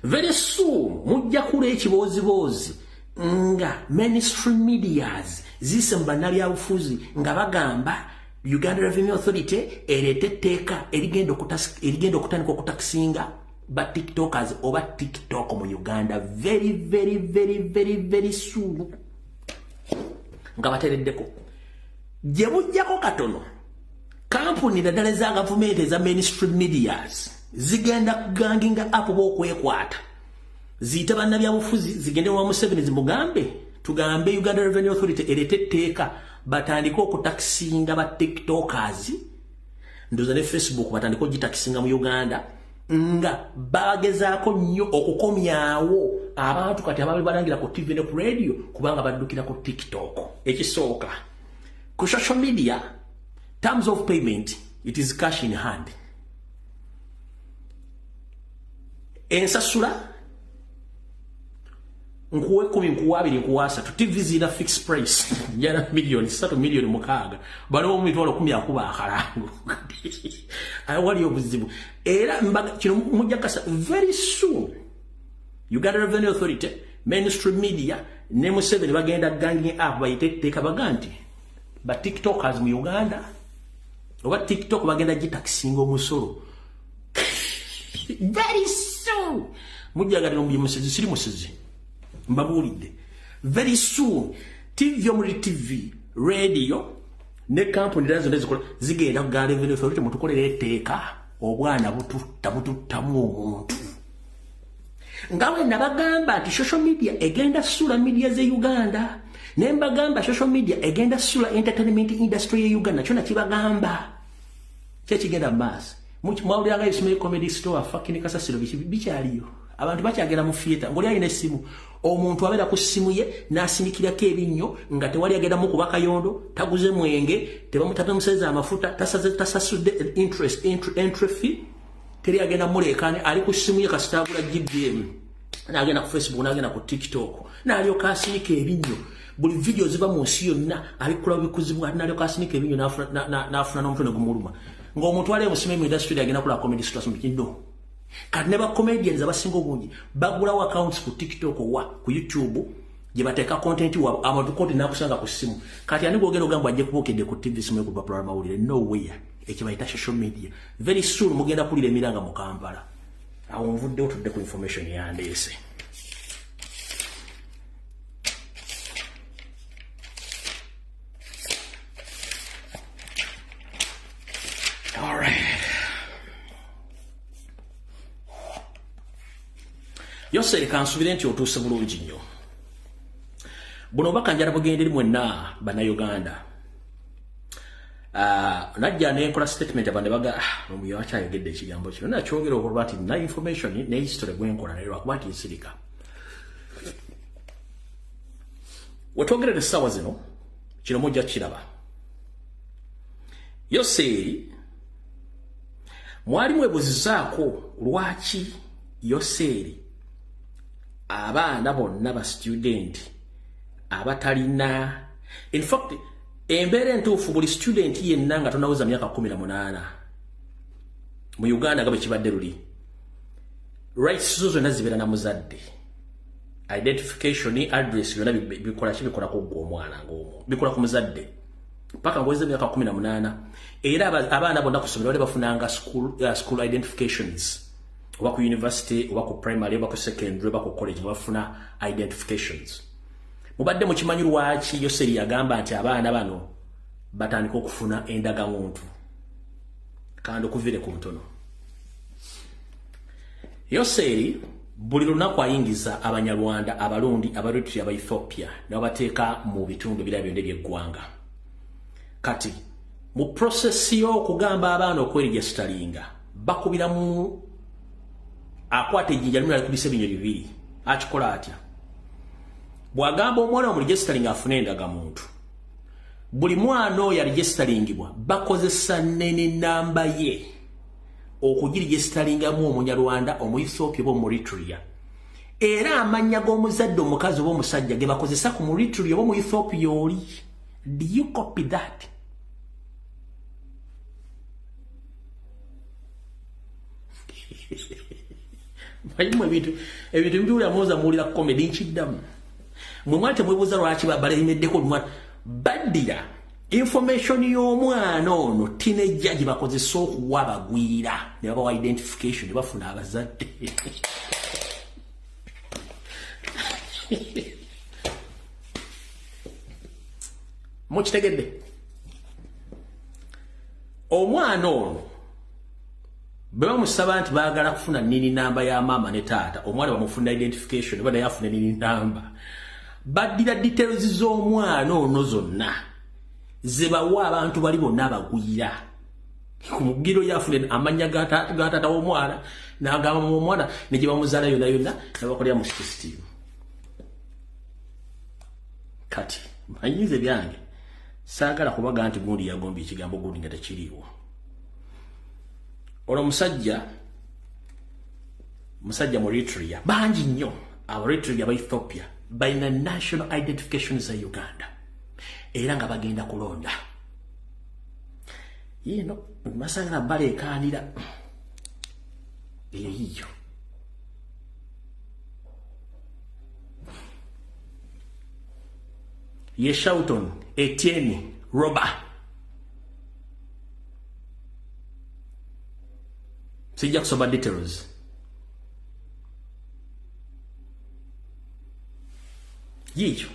Very soon mujja kula ekiboozibozi nga mainstream medias zise mu bannabyabufuzi nga bagamba Uganda Revenue Authority ereete etteeka erigenda okutandika okutakisinga ba TikTokers oba TikTok mu Uganda very soon nga batereddeko gye bujjako katono company naddala za government eza mainstream medias zigenda kuganginga apo bokwekwata ziyita bannabyabufuzi zigende wa Museveni zimugambe tugambe Uganda Revenue Authority ereete etteeka batandika okutakisinga ba TikTokers ndoza ne Facebook batandika ogitakisinga mu Uganda nga bagezaako nnyo okukomyawo abantu kati ababi balangira ku TV ne ku radio kubanga baddukira ku TikTok. Ekisooka ku social media terms of payment it is cash in hand. Ensasula nkuwe 10 nkuwa 2 nkuwa 3 TV zina fixed price jana milioni 3 milioni mukaga bano mu mitwalo 10 akuba akalango wali obuzibu era mbaga kino mujja kasa very soon Uganda Revenue Authority mainstream media ne Museveni bagenda ganging up bayiteeka baganti ba TikTokers mu Uganda oba TikTok bagenda gitakisinga omusolo very soon mujja gadi mu musezi siri musezi mbabulidde very soon TV omuli TV radio ne company dazo ndezikola zigenda ku Uganda Revenue Authority mutukolera etteeka obwana bututtamu omuntu ngawe nabagamba nti social media egenda sula media ze Uganda nembagamba social media egenda sula entertainment industry ye Uganda kyona kibagamba kyekigenda mass mwawuliranga Ismail comedy store fucking kasasiro bikyaliyo abantu bakyagenda mu theater ngoli ayina essimu omuntu abeera ku ssimu ye n'asimikirako ebinnyo nga tewali agenda mu kuba kayondo taguze mwenge tebamuseza amafuta tasasudde interest entry fee teri agenda muleekaane ali ku ssimu ye kasitagula GBM n'agenda ku Facebook n'agenda ku TikTok n'alyoka asimika ebinnyo buli video ziva mu nsi yonna abikula bikuzibwa n'alyoka asimika ebinnyo n'afuna n'omutwe ne gumuluma ng'omuntu wali musime mu industry agenda kula comedy stars mu kindo kati ne ba comedians abasinga obungi bagulawo accounts ku TikTok ku YouTube gye bateeka content wa abantu content nakusanga ku simu kati ani gwogera ogamba ajje kubokedde ku TV simu ku papula mawulire no way ekibayita social media very soon mugenda kulira emiranga mu Kampala awo nvudde otudde ku information yandeese all right Yose kansubire nti otuuse bulungi nnyo buno bakanjala bugenderi mwenna bana Uganda najja nenkola statement abane baga omuyo akyayogedde ekigambo kino nakyogera okuba nti na information ne history gwenkola naye lwakuba nti nsirika wetwogerera essaawa zino kino mujja kiraba Yose mwalimu ebuzizaako lwaki Yose abaana bonna ba student abatalina in fact embeera entuufu buli student yenna nga tonaweza myaka 18 mu Uganda nga bwe kibadde luli rights zo zonna zibeera na muzadde identification address byonna bikola ku gwo omwana ng'omwo bikola ku muzadde paka ngoweze myaka 18 era abaana bonna ku ssomero bali bafunanga school identifications oba ku university oba ku primary oba ku secondary oba ku college bafuna identifications mubadde mukimanyi lwaki Yose yagamba nti abaana bano batandika okufuna endagamuntu kandi okuvire ku ntono Yose buli lunaku ayingiza abanyarwanda abalundi abaruti aba Ethiopia nabo bateeka mu bitundu ebirala byonna by'eggwanga kati mu process y'okugamba abaana okweregisteringa bakubira mu akwate ejjinja limu alikubisa ebinyo bibiri akikola atya bwagamba omwana mu registering afune endagamuntu buli mwana oyo aregisteringibwa bakozesa nene namba ye okugiregisteringamu omunyarwanda omu Ethiopia oba mu Eritrea era amanya g'omuzadde omukazi oba omusajja ge bakozesa ku mu Eritrea oba mu Ethiopia oli do you copy that Mayimu ebintu mbiwulira muza muwulira comedy nkiddamu mwe mwate mwebuuza lwaki balemeddeko omwana baddira information y'omwana ono teenager gye bakozesa okuwa abagwira ne babawa identification ne bafuna abazadde mukitegedde omwana ono beba musaba nti baagala kufuna nini namba ya mama ne taata omwana bamufuna identification bada yafuna nini namba baddira details z'omwana ono zonna zebawa abantu bali bonna abagwira ku mugiro yafuna amanya ga taata w'omwana n'agamba mu omwana ne gye bamuzaala yonna yonna ne bakolera mu system kati manyize byange saagala kubaga nti gundi yagombye ekigambo gundi nga tekiriiwo ono musajja mu Eritrea bangi nnyo aba Eritrea aba Ethiopia balina national identification za Uganda era nga bagenda kulonda yino masanga baleekaanira eyo ye Shouton Etienne Roba sijja kusoma details yiyo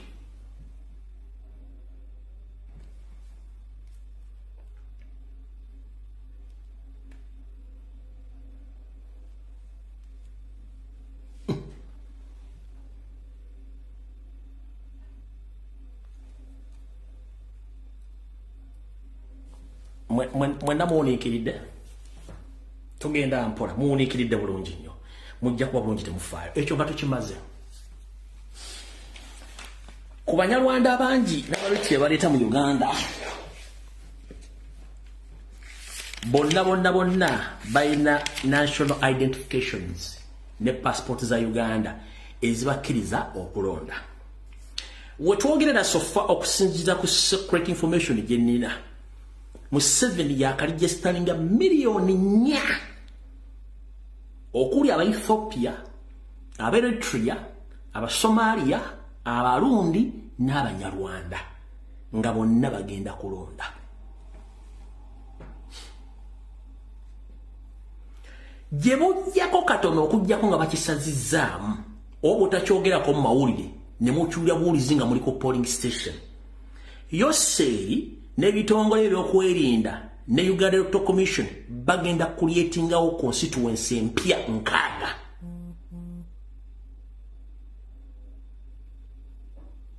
mwenna muwuniikiridde tugenda mpola muwuniikiridde bulungi nnyo mujja kuba bulungi temufaayo ekyo nga tukimaze ku banyarwanda bangi n'abalwiti baleeta mu Uganda bonna balina national identifications ne passport za Uganda ezibakkiriza okulonda wetwogerera sofa okusinziza ku secret information gye nnina Museveni yakaligestalinga miliyoni 4 okuli aba Ethiopia, aba Eritrea, aba Somalia, Abarundi n'Abanyarwanda nga bonna bagenda kulonda. Gye bujjako katono okujjako nga bakisazizaamu obutakyogerako mu mawulire ne mukyulya buwulizi nga muliko polling station. Yoseeri n'ebitongole ebyokwerinda ne Uganda Electoral Commission bagenda creatingawo constituency empya 6.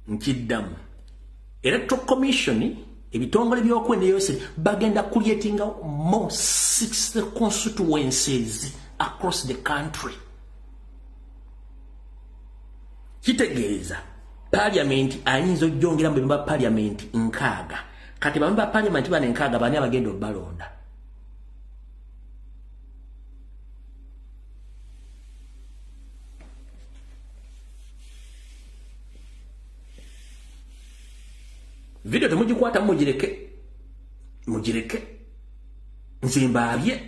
Nkiddamu Electoral Commission ebitongole byokwenda Yoseeri bagenda creatingawo more 60 constituencies across the country. Kitegeeza Parliament ayinza ojjongera mu bimba Parliament 6. Kati bamba Parliament bane 6 bani abagenda obalonda. Video temugikwata mugireke nzimbabye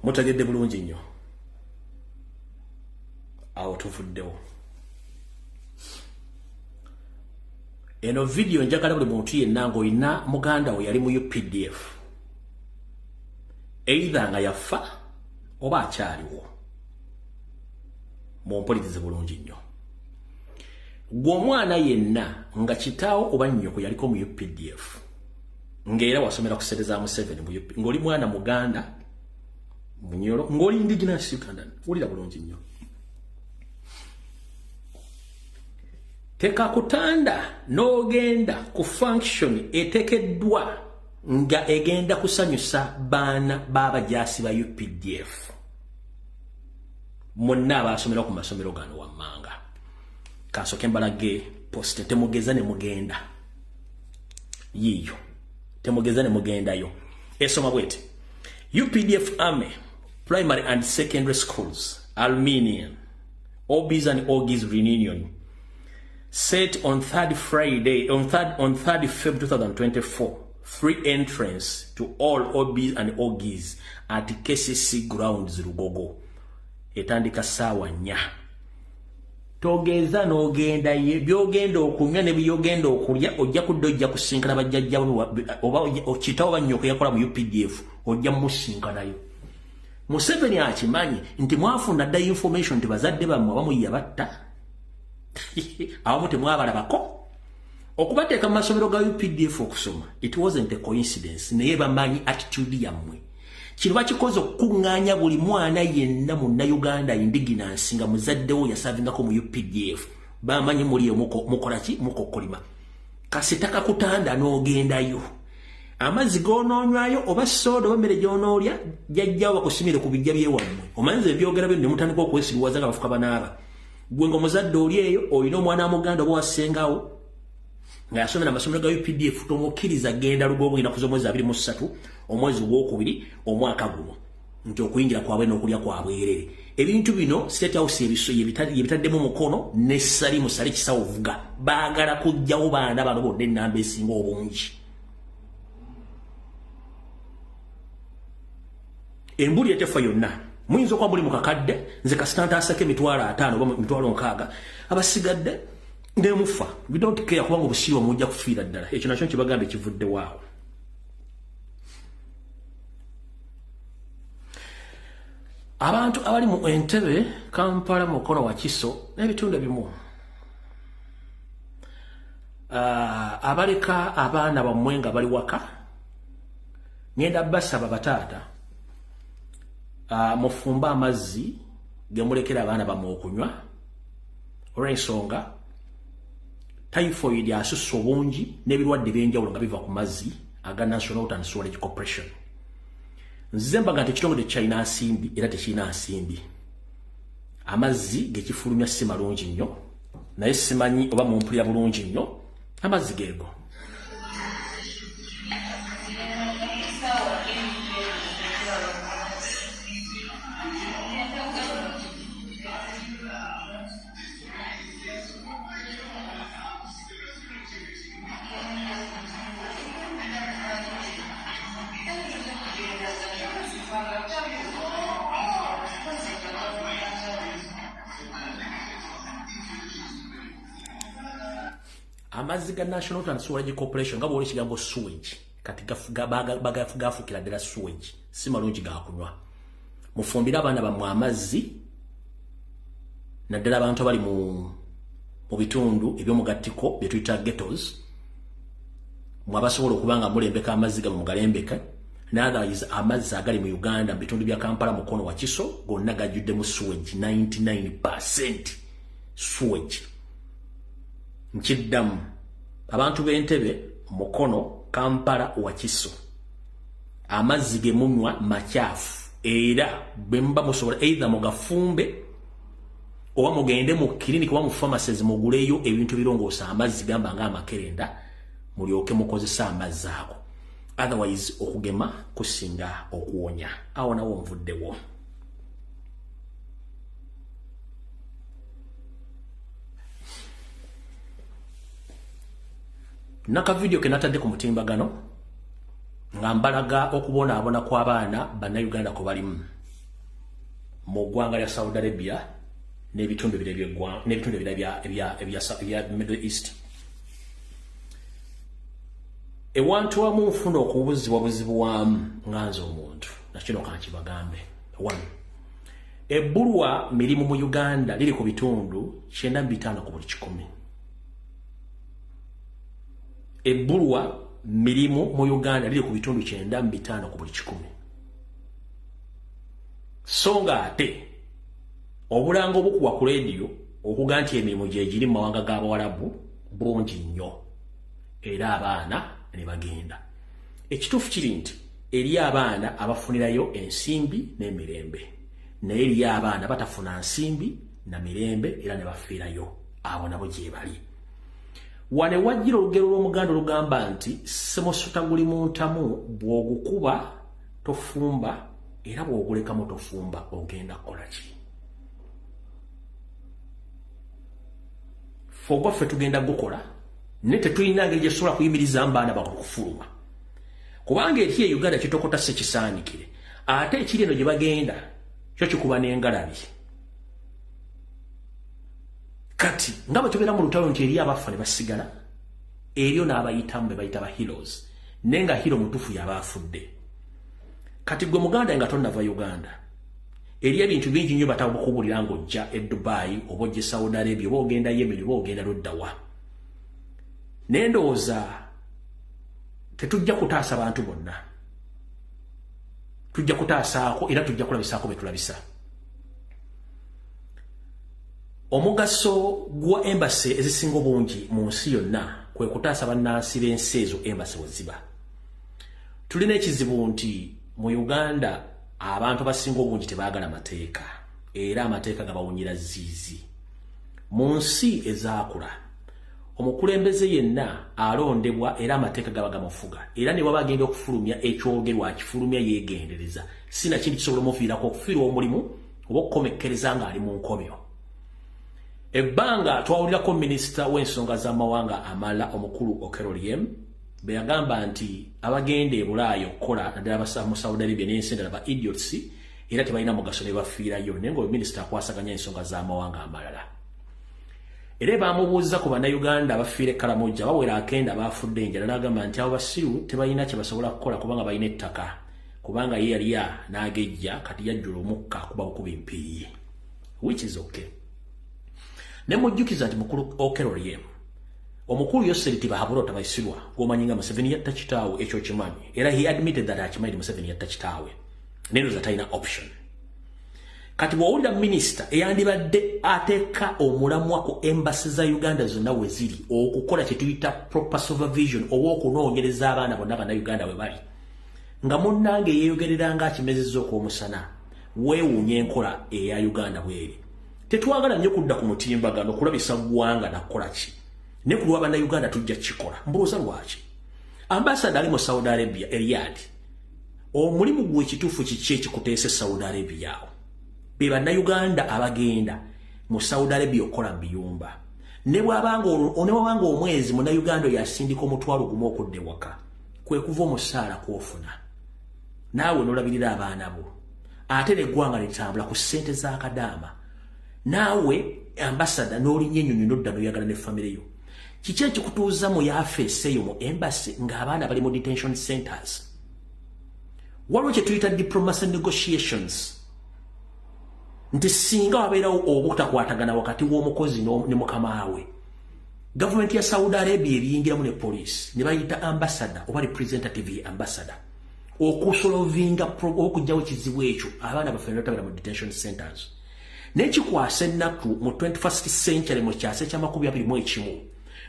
mutegedde bulungi nnyo awo tuvuddewo. Eno video njagala buli muntu yenna ng'olina muganda we yali mu UPDF either nga yafa oba akyaliwo mumpulirize bulungi nnyo. Gwe omwana yenna nga kitaawo oba nnyoko yaliko mu UPDF ng'era wasomera ku ssente za Museveni mu UP ng'oli mwana Muganda Munyoro ngoli indigenous Uganda ulira bulungi nnyo. Teka kutanda n'ogenda ku function etekeddwa nga egenda kusanyusa baana b'abajaasi ba UPDF monna abasomera ku masomero gano wammanga kasoke mbalage poste temugeza ne mugenda yiyo temugeza ne mugendayo esoma bwete UPDF Army Primary and Secondary Schools, Armenian, OBs and OGs reunion, set on 3rd February 2024. Free entrance to all OBs and OGs at KCC grounds Rugogo. Etandika sawa nya. Togeza n'ogenda ye byogenda okunywa ne byogenda okulya ojja kudojja kusinkana bajjajja oba okitawo banyoko yakola mu UPDF ojja musinkanayo. Museveni akimanyi nti mwafunda dda information nti bazadde bammwe bamuyiya batta awamu temwabalabako okubateeka mu masomero ga UPDF okusoma. It wasn't a coincidence naye bamanyi attitude yammwe kino bakikoze okukuŋŋaanya buli mwana yenna munna Uganda indigenous nga muzaddewo yasavingako mu UPDF bamanyi muli mukolaki mukokolima kasitaka kutanda n'ogendayo amazzi gonoonywayo oba soda oba mmere gy'onoolya jjajjawo bakusimire ku bijja byewammwe omanyiza ebyogera byo ne mutandika okwesiriwaza nga bafuka banaaba gwe ng'omuzadde oli eyo olina omwana wa Muganda oba wassengawo nga yasomera amasomero ga UPDF tomukkiriza genda Lugogo ennaku z'omwezi 23 omwezi gw'okubiri omwaka guno nti okuyingira kwabwe n'okulya kwabwerere ebintu bino State House yebitaddemu mukono ne Salimu Sali Kisawo Vuga baagala kujjawo baana bano bonna ennamba esinga obungi. Embuli etefa yonna muyinza okuba muli mu kakadde nze kasitanta asake emitwalo 5 oba emitwalo 6 abasigadde nemufa we don't care kubanga obusiiwa mujja kufiira ddala ekyo nakyo kibagambe kivudde waawo. abantu abali mu Entebbe, Kampala, Mukono wa Kiso n'ebitundu bimu abaleka abaana bammwe nga bali waka ngenda basaba bataata mufumba amazzi gemulekera abaana bammwe okunywa olw'ensonga typhoid asusse obungi n'ebirwadde by'enjawulo nga biva ku mazzi aga National Water and Sewerage Corporation. Nze mbaga nti ekitongole tekirina nsimbi era tekirina nsimbi. Amazzi gekifulumya si malungi nnyo naye simanyi oba mumpulira bulungi nnyo amazzi geego. Amazzi ga National Water and Sewerage Corporation nga bwoli kigambo sewage kati bagafugafukira ddala sewage si malungi ga kunywa. Mufumbira abaana bammwe amazzi naddala abantu abali mu bitundu ebyomugattiko bye tuyita ghettos mwabasobola okubanga mulembeka amazzi gammwe mugalembeka n'otherwise amazzi agali mu Uganda mu bitundu bya Kampala, Mukono wa Kiso gonna gajjudde mu sewage 99% sewage. Nkiddamu abantu b'Entebbe, Mukono, Kampala wa Kiso amazzi ge munywa makyafu era bwe muba musobola either mugafumbe oba mugende mu clinic oba mu pharmacies muguleyo ebintu birongoosa amazzi gamba nga amakerenda mulyoke mukozesa amazzi ago. Otherwise okugema kusinga okuwonya. Awo nawo nvuddewo. Naka video kenatadde ku mutimbagano nga mbalaga okubonaabona kw'abaana bannayuganda ko balimu mu ggwanga lya Saudi Arabia n'ebitundu ebirala ebya Middle East. Ewantu wamu nfuna okubuzibwa buzibwamu nganze omuntu nakino kankibagambe. 1. Ebbulwa mirimu mu Uganda liri ku bitundu 95 ku buli 100. Ebbulwa mirimu mu Uganda liri ku bitundu 95 ku buli 100. Songa ate obulango obukuwa ku radio okuga nti emirimu gye giri mu mawanga g'Abawarabu bulungi nnyo era abaana ne bagenda. Ekituufu kiri nti eri abaana abafunirayo ensimbi n'emirembe naye eri abaana batafuna nsimbi na mirembe era ne bafiirayo abo nabo gye bali. Wane wajjira olugero lw'Omuganda olugamba nti semusota guli muntamu bw'ogukuba tofumba era bw'ogulekamu tofumba ogenda kukola ki? Fogwaffe tugenda gukola ne tetulina ngeri gye tusobola kuyimiriza mbaana bakufuluma kubanga eki e Uganda kitokota se kisaanikire ate ekiri eno gye bagenda kyo kikuba n'engalabi. Kati nga batubera mu lutalo nti eri abafa ne basigala eryo n'abayitamu be bayita ba heroes nenga hero mutufu yabafudde. Kati gwe Muganda nga tonnava Uganda eri ebintu bingi nnyo batabukubulira ng'ojja e Dubai oba ojja Saudi Arabia oba ogenda Yemen oba ogenda Loddawa. Nendowooza tetujja kutaasa bantu bonna, tujja kutaasaako era tujja kulabisaako be tulabisa. Omugaso gwa embassy ezisinga obungi mu nsi yonna kwe kutaasa bannansi b'ensi ezo embassy weziba. Tulina ekizibu nti mu Uganda abantu abasinga obungi tebaagala mateeka era amateeka gabawunyira ziizi. Mu nsi ezaakula omukulembeze yenna alondebwa era amateeka gaba gamufuga era ne baba agenda okufulumya ekyogerwa akifulumya yeegendereza sina kintu kisobola omufiirako okufiirwa omulimu oba okukomekkereza ng'ali mu nkomyo. Ebbanga twawulirako minisita w'ensonga z'amawanga amala omukulu Okeroliem be yagamba nti abagenda e Bulaaya okukola naddala mu Saudi Arabia n'ensi endala ba idiots era tebalina mugaso ne bafiirayo naye nga minisita akwasaganya ensonga z'amawanga amalala. Era bamubuuza ku bannayuganda abafiire Karamoja bawera akenda abafudde enjala n'agamba nti abo basiru tebalina kye basobola kukola kubanga balina ettaka kubanga ye yali n'agejja kati yajjula omukka kuba bukubi mpiiye, which is okay. Ne mujjukiza nti mukulu Okeloriem omukulu Yoseri Tibahaburo tabaisirwa gw'omanyinga Museveni yatta kitaawe ekyo kimanyi, era he admitted that akimanyi Museveni yatta kitaawe nendo zatalina option. Kati bw'owulira minisita eyandibadde ateeka omulamwa ku embassy za Uganda zonna we ziri okukola kye tuyita proper supervision oba okunoonyereza abaana bonna bannayuganda we bali, nga munnange yeeyogerera ng'akimezezza okw'omusana, weewuunya enkola eya Uganda bweri. Tetwagala nnyo kudda ku mutimbagano kulabisa ggwanga nakola ki, ne ku lwa bannayuganda tujja kikola. Mbuuza lwaki ambasada ali mu Saudi Arabia Riyadh, omulimu gwe ekituufu kiki ekikuteesa Saudi Arabia awo? Be bannayuganda abagenda mu Saudi Arabia okola mbiyumba, ne bwabanga omwezi munnayuganda yasindika omutwalo gumu okudde waka, kwe kuva omusaala kw'ofuna naawe n'olabirira abaana bo, ate n'eggwanga litambula ku ssente za Kadaama, naawe ambasada n'olinya ennyonyi n'odda n'oyagala ne famire yo. Kiki ekikutuuza mu yafeesi eyo mu embassy ng'abaana bali mu detention centers? Waliwo kye tuyita diplomacy negotiations, nti singa wabeerawo obutakwatagana wakati w'omukozi ne mukama we, gavumenti ya Saudi Arabia ebiyingiramu ne police ne bayita ambasada oba representative ye ambasada okusolovinga okujjawo kizibu ekyo abaana baffe n'otabera mu detention centers. N'ekikwasa ennaku mu 21st century mu kyasa ekya21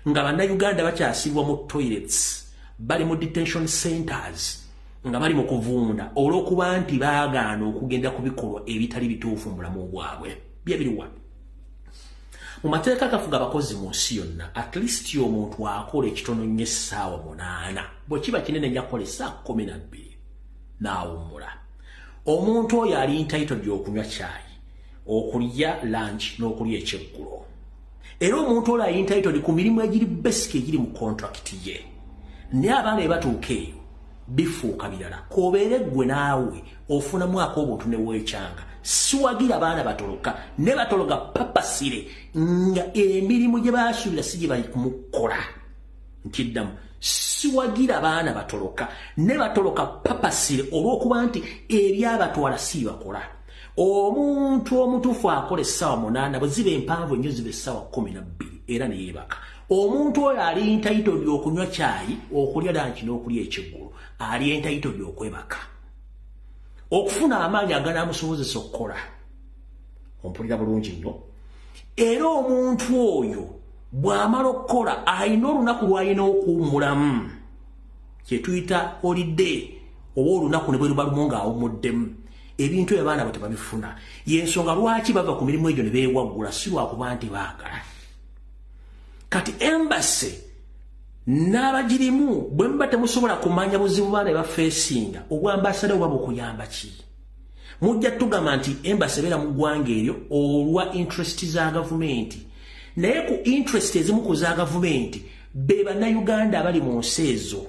nga bannayuganda bakyasibwa mu toilets bali mu detention centers nga bali mu kuvunda olw'okuba nti baagaana okugenda ku bikolwa ebitali bituufu mu bulamu bwabwe. Byebiriwa mu mateeka gafuga abakozi mu nsi yonna, at least omuntu akola ekitono nnyo essaawa 8, bwe kiba kinene nja kukola essaawa 12 n'awummula. Omuntu oyo ali entitled okunywa caayi, okulya lunch n'okulya ekyeggulo. Era omuntu oyo ali entitled ku mirimu egiri basic egiri mu contract ye. Naye abaana batuuka eyo bifuuka birala, k'obeere ggwe naawe ofuna mwaka obuntu ne weekyanga. Siwagira abaana batoloka ne batologa papasire nga emirimu gye baasuubira si gye bali kumukola. Nkiddamu, siwagira abaana batoloka ne batoloka papasire olw'okuba nti ebyabatwala si bakola. Omuntu omutuufu akola essaawa 8 bwe ziba empanvu ennyo ziba essaawa 12 era ne yeebaka. Omuntu oyo ali entitled okunywa caayi, okulya lanchi n'okulya ekyeggulo, ali entitled okwebaka, okufuna amaanyi aganaamusobozesa okukola. Ompulira bulungi nnyo. Era omuntu oyo bw'amala okukola alina olunaku lw'alina okuwummulamu, kye tuyita holiday oba olunaku ne bwe luba lumu ng'awummuddemu. Ebintu ebyo abaana bo tebabifuna, y'ensonga lwaki bava ku mirimu egyo ne beewaggula, si lwakuba nti baagala. Kati embassy n'abagirimu bwe muba temusobola kumanya buzibu baana bafeesinga, obwambasada oba bukuyamba ki? Mujja tugamba nti embassy ebeera mu ggwanga eryo olwa interest za gavumenti, naye ku interest ezimu ku za gavumenti be bannayuganda abali mu nsi ezo.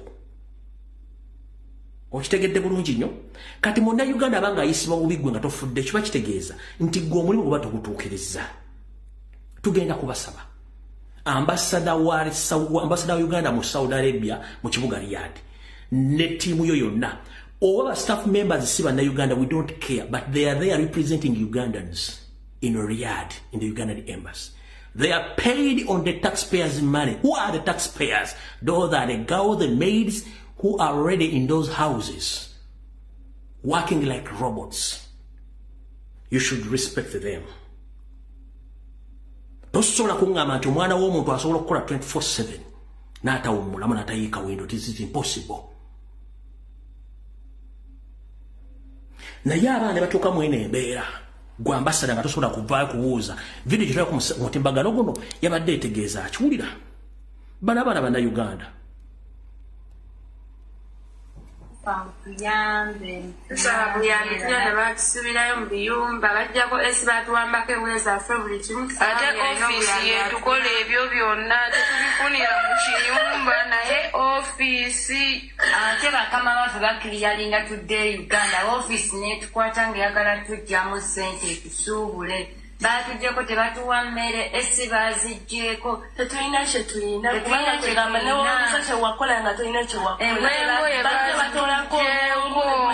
Okitegedde bulungi nnyo. Kati munnayuganda abanga ayisibwa bubi gwe nga tofudde, kiba kitegeeza nti gwe omulimu guba tugutuukiriza. Tugenda kubasaba ambasada wa Uganda mu Saudi Arabia mu kibuga Riyadh ne ttiimu yo yonna oba staff members si bannayuganda, we don't care, but they are there representing Ugandans in Riyadh in the Ugandan embassy. They are paid on the taxpayers' money. Who are the taxpayers? Those are the girls and maids who are already in those houses working like robots. You should respect them. Tosobola kungamba nti omwana w'omuntu asobola okukola 24/7 n'atawummulamu n'atayiika windo. It is impossible. Naye abaana batuuka mwene embeera gwe ambasada nga tosobola kuvaayo kubuuza vidiyo gye tulaba ku mutimbagano guno yabadde etegeeza akiwulira. Bano abaana bannayuganda Buyambe tunyana bakisubirayo mu biyumba bajjako esi batuwambako ewuwe zaffe buli kimu. Ate ofiisi yetukola ebyo byonna tetubifunira mu kiyumba, naye ofiisi ate bakama baffe bakiriyalinga tudde Uganda, ofiisi netukwata ng'eyagala tujjamu ssente tusuubule. Batujjeko tebatuwa mmere, esi baziggyeko. Tetulina kye tulina kubanga kigamba newomusa kye wakola nga tolina kye wakola. Engo ye baziggyeko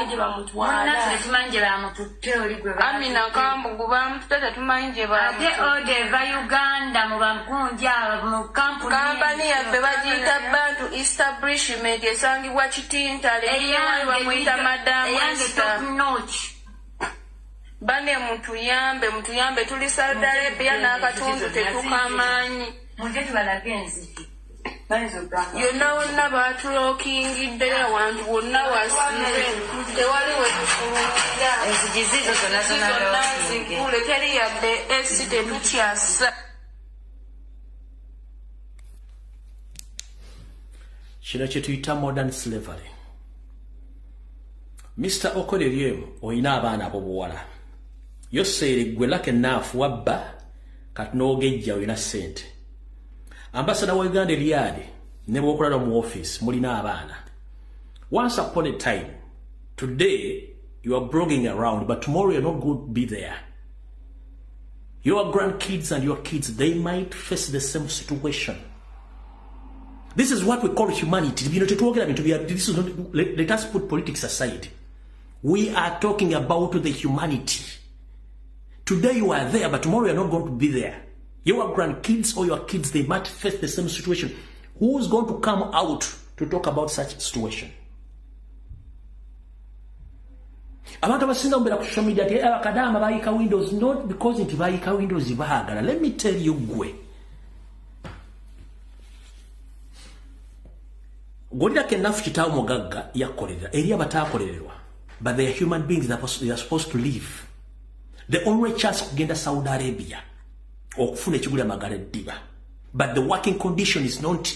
tumanje bamutwala tumanje bamututte oli gwe Amina Kambugu bamutute tumanje bamututte ate odeva Uganda mu Bamukunja mu kampani yaffe bagiyita Bantu Establishment esangibwa Kitintale eyawe bamuyita Madam Esther bane mutuyambe tuli Saudi Arabia n'akatundu tetukamanyi mujeti balagenzi yonna wonna baatulokingidde awantu wonna wasibe tewali we tufulumira ezigizizo zonna zigule teri yadde esi tetukyasa kino kye tuyita modern slavery. Mr. Okolerye oyina abaana abobuwala yoseere gwe lake naafu wabba kati n'ogejja oyina ssente. Ambassador wa Uganda Elagide ne bw'okulala mu office mulina abaana. Once upon a time, today you are blogging around, but tomorrow you're not going to be there. Your grandkids and your kids, they might face the same situation. This is what we call humanity. You know, this is not, let us put politics aside. We are talking about the humanity. Today you are there, but tomorrow you're not going to be there. Your grandkids or your kids, they might face the same situation. Who's going to come out to talk about such situation? Abantu abasinga mbera ku social media ati abakadama bayika Windows, not because nti bayika Windows ibagala. Let me tell you gwe. Golira kenafu kitawo mugagga yakolera eri abatakolererwa. But they are human beings that they are supposed to live. The only chance kugenda Saudi Arabia okufuna ekigula magala eddiba. But the working condition is not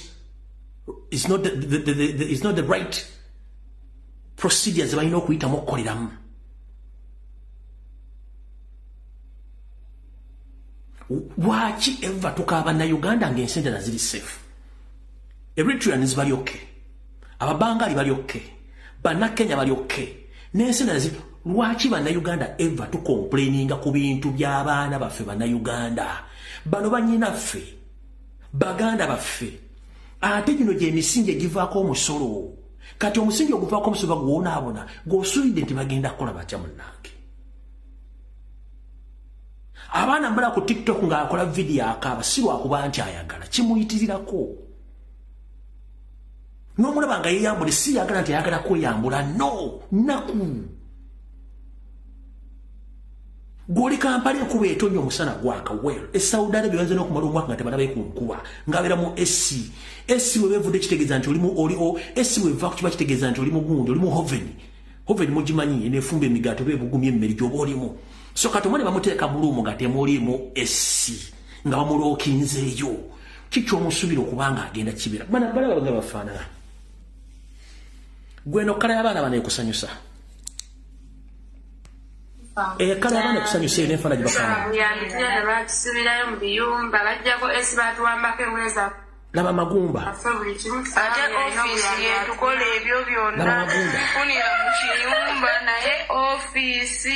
the right procedures balina okuyitamu okukoleramu. Lwaki eva tukaaba na Uganda ng'ensente naziri safe? Eritreans bali okay, ababangali bali okay, bannakenya bali okay, n'ensente naziri. Lwaki bannayuganda eva tukomplaininga ku bintu by'abaana baffe bannayuganda bano bannyinaffe baganda baffe? Ate gino gye emisingi egivaako omusolo. Kati omusingi oguvaako omusolo bagwonaabona ng'osuulidde nti bagenda kukola batya munnange? Abaana mbala ku TikTok ng'akola vidiyo akaaba si lwakuba nti ayagala, kimuyitirirako. N'omulaba nga yeeyambule si yagala nti ayagala kweyambula, no, nnaku. Goli Kampala enkuba etonnya omusana gwaka well. Saudi Arabia banze n'okumala omwaka nga tebalabe ku nkuba ng'abeera mu AC. AC we bevudde kitegeeza nti oli AC we va ku kiba kitegeeza nti oli mu gundi, oli mu oven. Oven mugimanyi n'efumba emigaato beebugumya emmere gy'oba olimu. So kati omwana bamuteeka mu luumu nga temulimu AC nga bamulookinzeeyo. Kiki omusubira okubanga agenda kibira? Balaba nga bafaanana. Gwe n'okkala y'abaana bano ekusanyusa. Kale abana kusanyusa ene enfana gibafana. Yandikira bakisubirayo mu biyumba bajjako esi batuwambako enweza. Laba magumba. Ate office yetukola ebyo byonna tufunira mu kiyumba naye office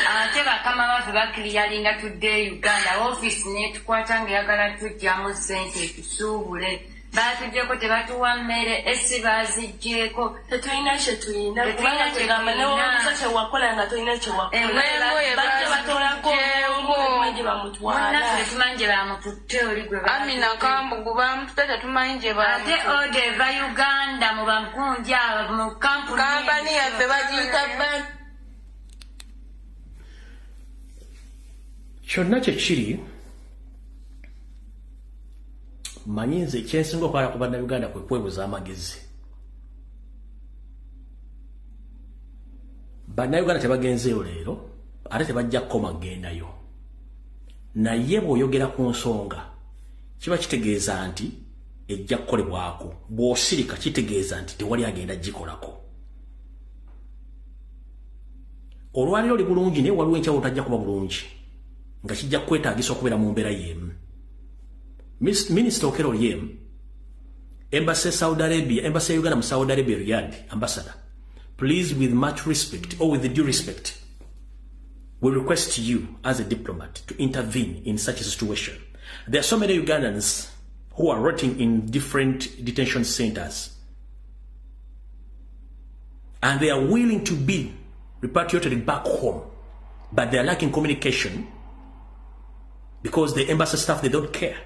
ate bakama baffe bakiriyalinga tudde Uganda office netukwata ng'eyagala tujjamu ssente tusuubule. Batujjeko tebatuwa mmere esi baziggyeko tetulina kye tulina kubanga tegamba newobuza kye wakola nga tolina kye wakola bajja batolako manje bamutwala tumanje bamututte oli gwe Amina Kambugu bamutute tetumanyi gye ate odeva Uganda mu Bamukunja mu kampani yaffe bagiyita Bantu. Kyonna kye kiri manyi nze kyensinga okwala ku bannayuganda kwe kwebuza amagezi. Bannayuganda tebagenzeeyo leero ate tebajja kukoma kugendayo. Naye bw'oyogera ku nsonga kiba kitegeeza nti ejja kukolebwako. Bw'osirika kitegeeza nti tewali agenda gikolako. Olwaliro oli bulungi naye waliwo enkyawo tajja kuba bulungi nga kijja kwetaagisa okubeera mu mbeera y'emu. Minister Okello Embassy Saudi Arabia, Embassy Uganda mu Saudi Arabia Riyadh, Ambassador, please, with much respect or with due respect, we request you as a diplomat to intervene in such a situation. There are so many Ugandans who are rotting in different detention centers, and they are willing to be repatriated back home, but they are lacking communication because the embassy staff, they don't care.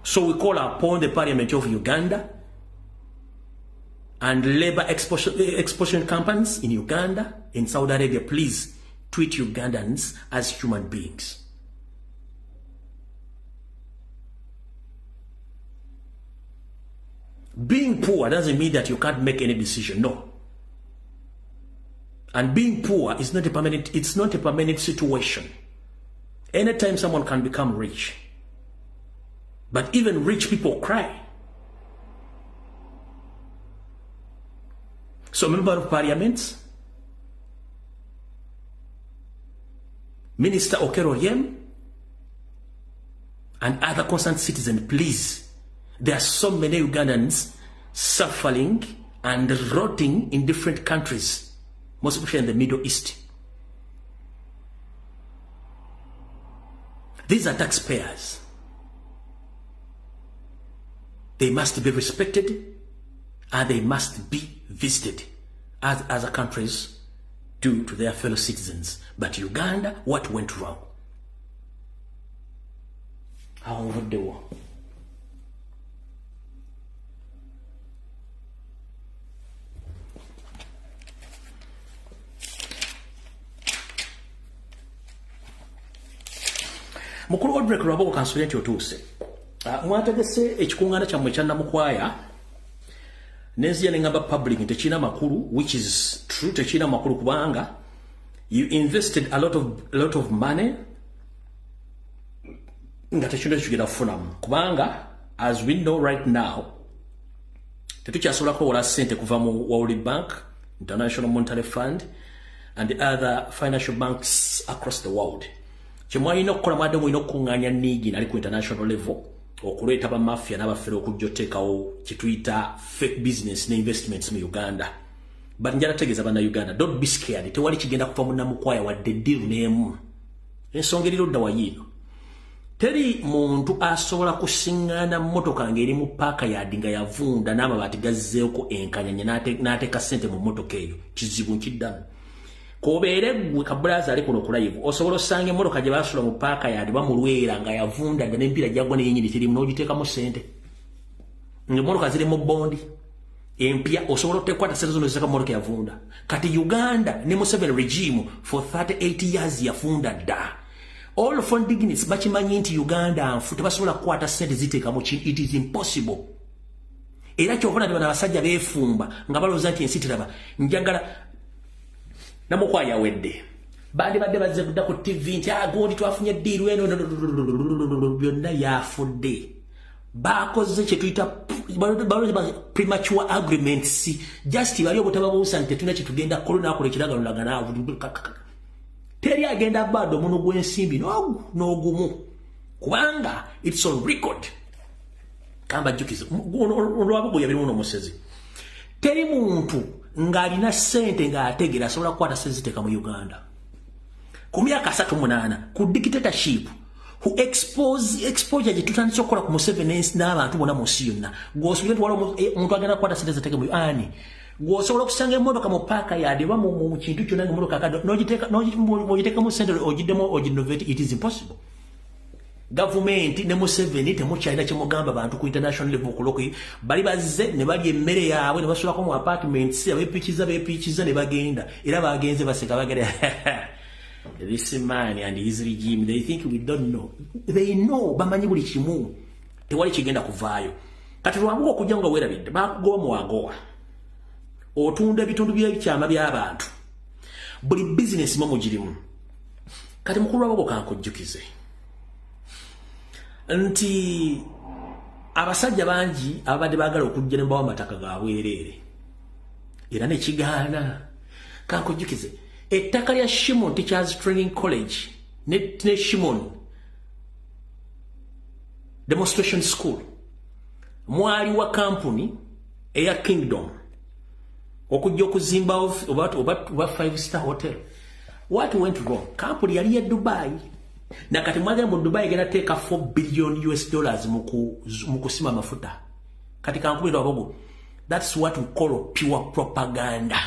So we call upon the Parliament of Uganda and labor expulsion companies in Uganda, in Saudi Arabia, please treat Ugandans as human beings. Being poor doesn't mean that you can't make any decision, no. And being poor is not a permanent, it's not a permanent situation. Anytime someone can become rich. But even rich people cry. So member of parliament, Minister Okero Yem, and other concerned citizens, please. There are so many Ugandans suffering and rotting in different countries, most especially in the Middle East. These are taxpayers. They must be respected and they must be visited as other countries do to their fellow citizens. But Uganda, what went wrong? How over the war? Mukuru Odrek Rabo Consulate Otuse. Mwategese ekikungana kyammwe ekya Namukwaya nenzija nengamba public tekina makulu, which is true, tekina makulu kubanga you invested a lot of money nga tekina kigenda kufunamu kubanga as we know right now tetukyasobola kuwola ssente kuva mu World Bank, International Monetary Fund and the other financial banks across the world. Kyemwalina okukola mwadde mulina okukunganya nigi nali ku international level okuleeta ba mafia n'abafere okujja oteekawo kituyita fake business ne investments mu Uganda. But njala tegeeza bana Uganda, don't be scared. Tewali kigenda kuva mu Namukwaya wadde deal n'emu. Ensonga eri ludda wayiino. Teri muntu asobola kusiŋŋaana mmotoka ng'eri mu paaka yadi nga yavunda n'amabaati gazzeeko enkanyanya n'ateeka ssente mu mmotoka eyo. Kizibu nkiddamu. Kobeere gwe kabulaza ali kuno kulive osobola osanga emmotoka gye baasula mu paaka yadi bamulwera nga yavunda dda n'empira gyagwa n'ennyini tirimu n'ogiteekamu ssente. Ng'emmotoka ziri mu bondi empya osobola otekwata ssente zino ziteeka mu mmotoka yavunda. Kati Uganda ne Museveni regime for 38 years yafunda dda. All for dignity bakimanyi nti Uganda nfu tebasobola kukwata ssente ziteekamu ki, it is impossible. Era kyovuna ne bano abasajja beefumba nga balowooza nti ensi teraba. Njagala Namukwaya wedde bandi badde bazze kudda ku TV nti gundi twafunye deal eno byonna yafudde. Bakoze kye tuyita premature agreements, just bali obutababuusa nti tetulina kye tugenda kukola nakola ekiragano lagana. Teri agenda bado muno gw'ensimbi n'ogumu kubanga it's on record. Kamba jjukiza olwabo yabirimu n'omusezi. Teri muntu ng'alina ssente ng'ategera asobola kukwata ssente ziteeka mu Uganda. Ku myaka 38 ku dictatorship who exposure gye tutandise okukola ku Museveni n'abantu bonna mu nsi yonna. Gw'osobole tuwala omuntu agenda kukwata ssente ziteeka mu ani. Gw'osobola okusanga emmotoka mu paaka yadi oba mu kintu kyonna ng'emmotoka akadde n'ogiteekamu ssente ogiddemu oginnovate, it is impossible. Government ne Museveni temukyalina kyemugamba abantu ku international level okuloki bali bazze ne bali emmere yaabwe ne basulako mu apartments beepiikiza ne bagenda era bagenze baseka bagere this man and his regime, they think we don't know. They know bamanyi buli kimu tewali kigenda kuvaayo. Kati lwamuka okujja nga weerabidde bakugoba mu wagowa otunda ebitundu by'ebikyama by'abantu buli business mo mugirimu. Kati mukulu wabako kankujjukize nti abasajja bangi abadde baagala okujja ne bawa amataka gaabwereere era ne kigaana. Kankujjukize ettaka lya Shimon Teachers Training College ne Shimon Demonstration School mwali wa company eya Kingdom okujja okuzimba oba 5-star hotel. What went wrong? Company yali ya Dubai. Na kati mwagala mu Dubai gena teeka $4 billion mu kusima mafuta. Kati kankubira wabogo That's what we call pure propaganda.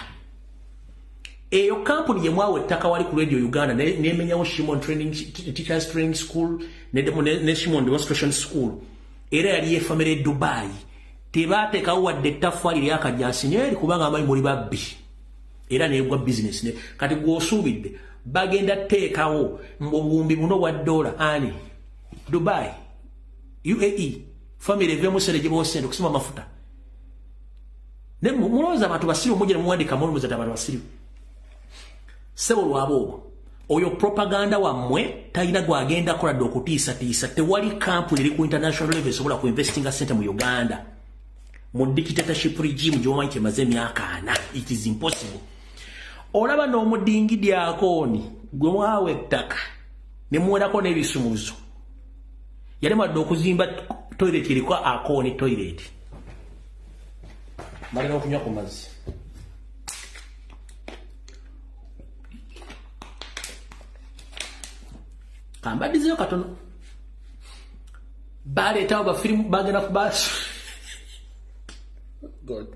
Eyo company ye mwawe ettaka wali ku Radio Uganda nemenyawo Shimon Teachers Training School ne Shimon Demonstration School era yali yefamere Dubai tebateekawo wadde ettaffaali lyakajjansi neri kubanga amanyi muli babbi era neegwa business ne kati gw'osuubidde bagenda teekawo mbubuumbi buno bwa dola ani Dubai UAE family evemu sere gye boosente okusima amafuta ne mulowooza abantu basiru mujja ne muwandika mulowooza abantu basiru sebo lwabo oyo propaganda wammwe talina gwagenda kola dde okutiisatiisa tewali kampuni eri ku international level esobola ku investinga sente mu Uganda mu dictatorship regime gy'omanyi kyemaze emyaka 4. It is impossible. Olaba n'omudingidi akooni gwe mwawe ettaka ne muwerako n'ebisumuzo yalemadde okuzimba toilet eriko akooni toilet balina okunywa ku mazzi kambadizeyo katono baleetawo bafirimu bagenda ku basi God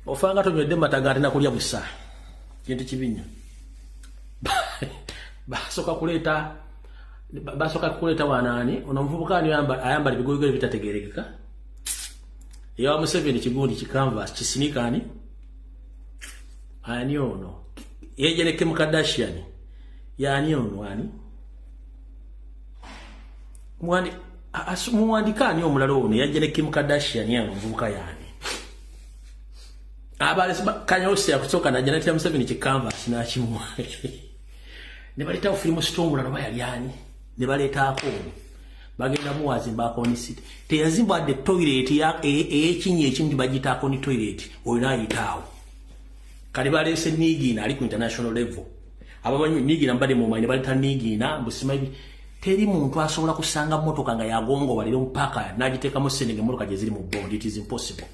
ofanga tonywedde mataga ate nakulya busa kintu kibinya basoka kuleta wanaani ono omuvubuka ayambala ebigoyegole bitategerekeka eyawa Museveni kigundi kikanvas kisinikani ani ono yejereke mu Kardashian yani ono ani muwandikani omulala ono yajereke mu Kardashian yani omuvubuka yani abale kanyosi yakusoka na janati ya Museveni kikanvas na kimu ne baleta ofilimu storm na baya yani ne baleta ako bagenda muwazi mbako ni city te yazimba de toilet ya ekinyi ekindi bagita ako ni toilet oyina yitawo kali balese nigina ali ku international level abamanyi nigina mbade mu maine baleta nigina mbusima ibi teri muntu asobola kusanga motoka nga yagongo baliro mpaka najiteka mu senenge motoka je ziri mu bond. It is impossible.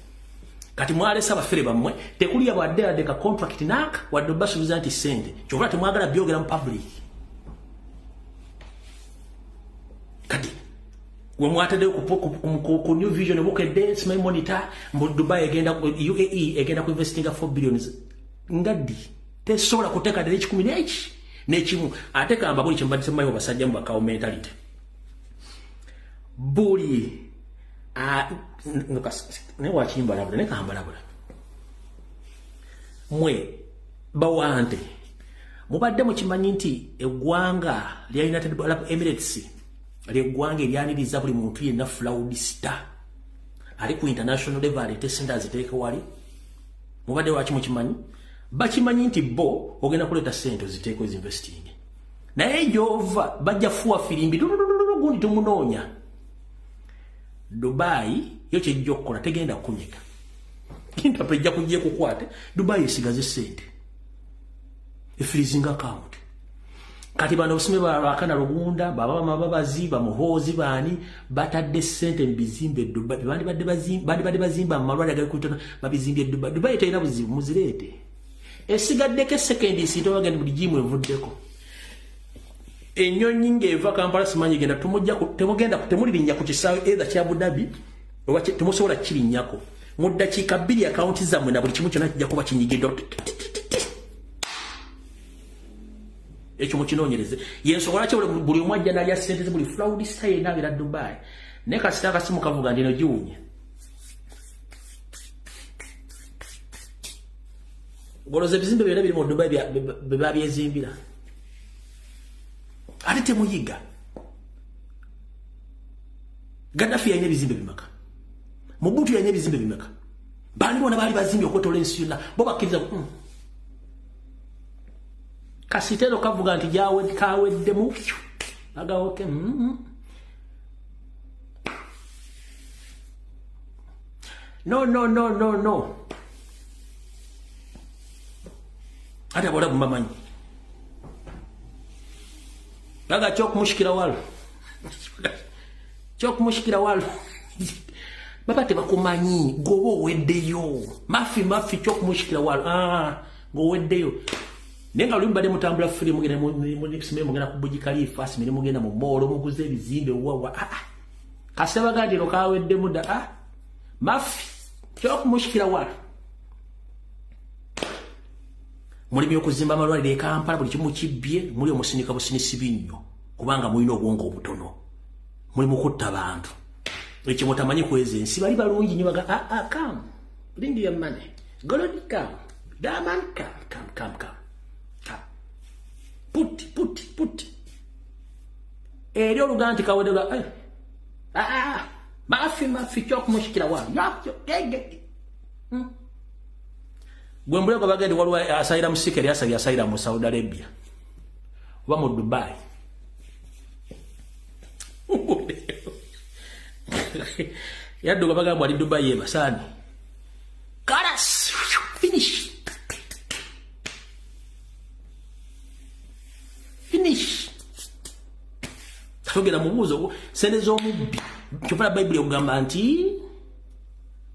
Kati mwale saba fere bamwe tekuli ya wadde deka contract naka wadde basubiza nti sente kyokula temwagala byogera mu public kati we mwatade ku new vision obukedde smart monitor mu Dubai egenda UAE egenda ku investing 4 billion ngadi tesobola kuteka dele 10 nekimu ate kamba buli kyembadde mayo basajja mu bakawo mentality buli ne wachimba labda ne kamba labda mwe bawante mubadde mu kimanyi nti eggwanga lya United Arab Emirates eggwanga eryaniriza buli muntu yenna fraudista ali ku international level etesenda ziteeka wali mubadde wachi mu kimanyi bakimanyi nti bo ogenda kuleta sente ziteeko investing naye jova bajja fuwa firimbi gundi tumunoonya Dubai yo kyejja okukola tegenda kunyika kintu apejja kujja kukwate Dubai esigaze sente freezing account kati bano busime bakana rugunda baba mababazi bamuhozi bani batadde sente mbizimbe Dubai bandi bazimba amalwali agali kutona babizimbye Dubai tayina buzibu muzirete esigaddeko second sito bagenda buli jimu evuddeko enyonyi ngeva Kampala simanyi genda tumujja temugenda temulirinya ku kisaawe either kya Abu Dhabi oba temusobola kirinyako mu dakiika 2 account zammwe na buli kimu kyonna kijja kuba kinyigidde ekyo mukinoonyereze yensobola kyo buli omu ajja n'alya sente buli fraudista yenna abeera Dubai naye kasita akasimu kavuga ndino giwunya goloza ebizimbe byonna biri mu Dubai bebabyezimbira ate temuyiga Gaddafi yalina ebizimbe bimeka Mobutu yalina ebizimbe bimeka bani bona bali bazimbi okwetola ensi yonna bo bakkiriza kasitero kavuga nti kawedde mu agawoke no ate abola bumamanyi Laga chok mushkila walo baba te bakumanyi gobo weddeyo mafi chok mushkila walo go weddeyo Nenga lumbade mutambula free mugenda mu next me mugenda kubujikali fast miri mugenda mu mall muguze bizimbe wawa kasaba gadi lokawedde muda mafi kyok mushikira wala muri byo kuzimba amalwaliro Kampala buli kimu kibye muri omusinika businisi binyo kubanga mulina obwongo obutono muri mukutta abantu ekyo mutamanyi kweze ensi bali balungi nyo baga come bring your money golodi come diamond come put eryo luganti kawedela mafi kyok mushikira wala Gwembule kwa bagandi walwa asaira musikeri asali asaira mu Saudi Arabia. Oba mu Dubai. Yaddo kwa bagandi wali Dubai yeba sani. Karas. Finish. Tugera mu buzo senezo mubbi. Kyopala Bible ogamba nti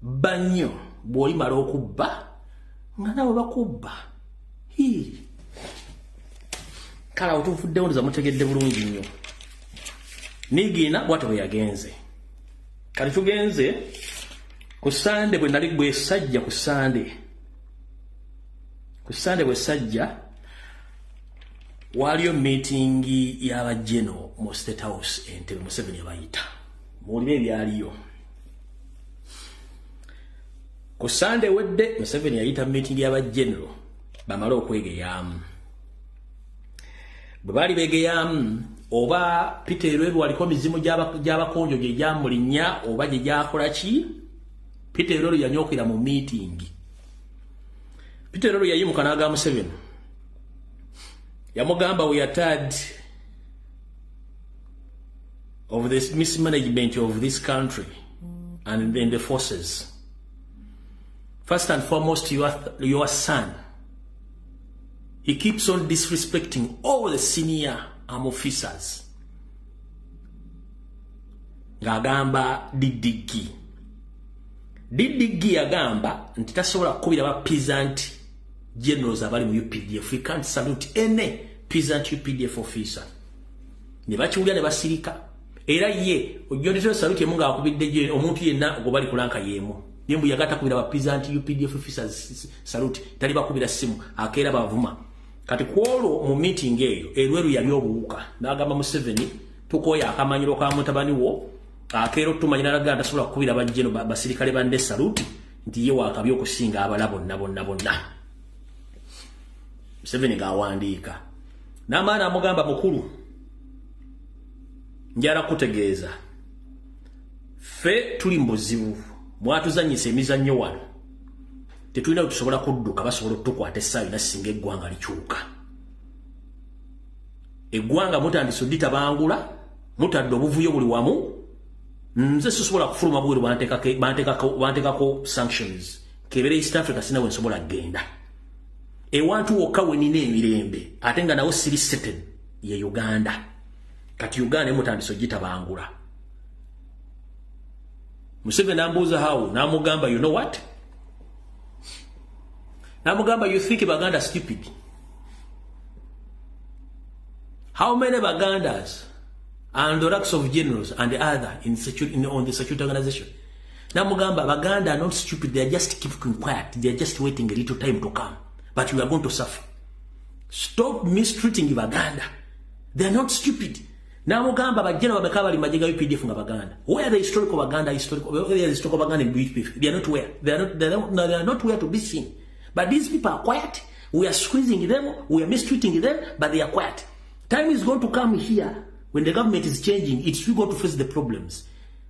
banyo bwoli mala okubba ngana bakubba kala otufudde onza mutegedde bulungi nnyo nigina bwato yagenze kali tugenze ku Sunday bwe nali bwe sajja ku Sunday bwe sajja waliyo meeting y'aba General mu State House Entebbe Museveni yabayita mulibe byaliyo ku Sunday wedde Museveni yayita meeting y'aba General bamala okwegeyamu bwe bali begeyamu oba Peter Lweru waliko mizimu gy'abakonjo gye gyamulinya oba gye gyakola ki Peter Lweru yanyokera mu meeting Peter Lweru yayimuka n'agamba Museveni yamugamba we are tired of this mismanagement of this country and then the forces. First and foremost, your son. He keeps on disrespecting all the senior arm officers. Gagamba didigi. Didigi agamba nti tasobola kubira ba peasant generals abali mu UPDF. We can't salute any peasant UPDF officer. Ne bakiwulira ne basirika. Era ye ojondezo salute munga akubidde omuntu yenna ogobali kulanka yemu. Nimbu yagata kubira ba peasant UPDF officers salute tali bakubira simu akera bavuma. Kati kwolo mu meeting eyo Lweru yali obuuka n'agamba Museveni tukoya akamanyiro ka mutabani wo akero tumanyira laganda sobola kubira bajjeno basirikale bande salute nti ye wakabyo okusinga abalabo nabonna. Museveni gawandiika n'amaana amugamba mukulu njala kutegeeza fe tuli mbuzibu mwatuzanyisa emizannyo wano tetulina tusobola kudduka basobola tukwata essaawa na singa eggwanga likyuka eggwanga mutandise litabangula mutadde obuvuyo buli wamu nze sisobola kufuluma bweru bantekako sanctions kebere East Africa sina we nsobola genda ewantu wokka we nina emirembe ate nga nawo siri certain ye Uganda kati Uganda mutandise gitabangula. Museveni ambuuza how namugamba you know what namugamba you think Baganda stupid. How many Bagandas and the ranks of generals and the other on the security organization? Namugamba Baganda are not stupid, they are just keeping quiet, they are just waiting a little time to come, but you are going to suffer. Stop mistreating Baganda. They are not stupid. Namugamba bajena babekaba li majiga UPDF nga Baganda. Where the historical Baganda in BPF? They are not where. They are not where to be seen. But these people are quiet. We are squeezing them, we are mistreating them, but they are quiet. Time is going to come here when the government is changing. It's still going to face the problems.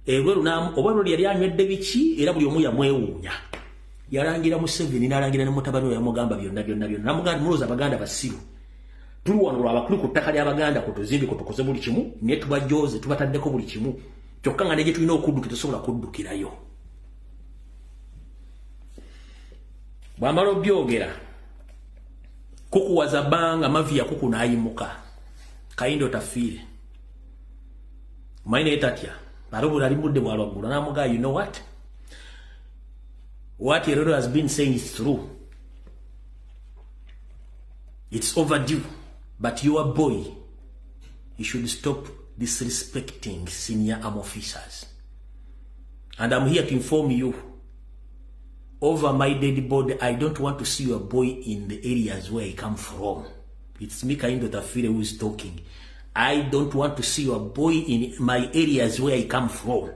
Obano yali anywedde biki era buli omu yamwewuunya. Yalangira Museveni n'alangira ne mutabani we yamugamba byonna. Namugamba muloza Baganda basiru. Tuli wano lwabakulu ku ttaka ly'Abaganda kutuzimbi kutukoze buli kimu ne tubajoze tubataddeko buli kimu kyokka nga negye tulina okudduka tesobola kuddukirayo. Bwamala obyogera kukuwaza banga mavi ya kuku n'ayimuka kayindo tafiire maine etatya barobo ali mudde bwalwagula namuga you know what Lweru has been saying is true. It's overdue. But your boy, you should stop disrespecting senior armed officers. And I'm here to inform you, over my dead body, I don't want to see your boy in the areas where he come from. It's me, Endobesu, who is talking. I don't want to see your boy in my areas where he come from.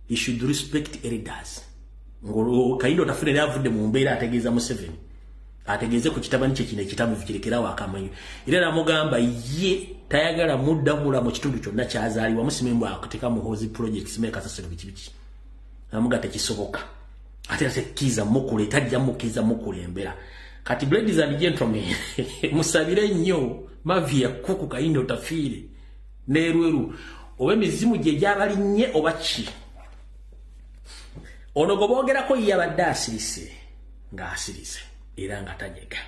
He should respect elders. Endobesu yavude mu mbeera ategeeza Museveni. Ategeeze ku kitabani kye kino ekitamu kirekerawo akamanyi. Era namugamba ye tayagala muddamula mu kitundu kyonna kyazaaliwa Musimembu akateka mu hozi projects meka kasasiro biki. Namuga tekisoboka. Ate kiza mukule tajja mukiza mukulembera. Kati ladies and gentlemen, musabire nnyo mavia kuku kayindo tafire. Nerweru owe mizimu gye gyabali nnye obachi. Ono gobogerako yabadde asirise nga asirise era nga tajega.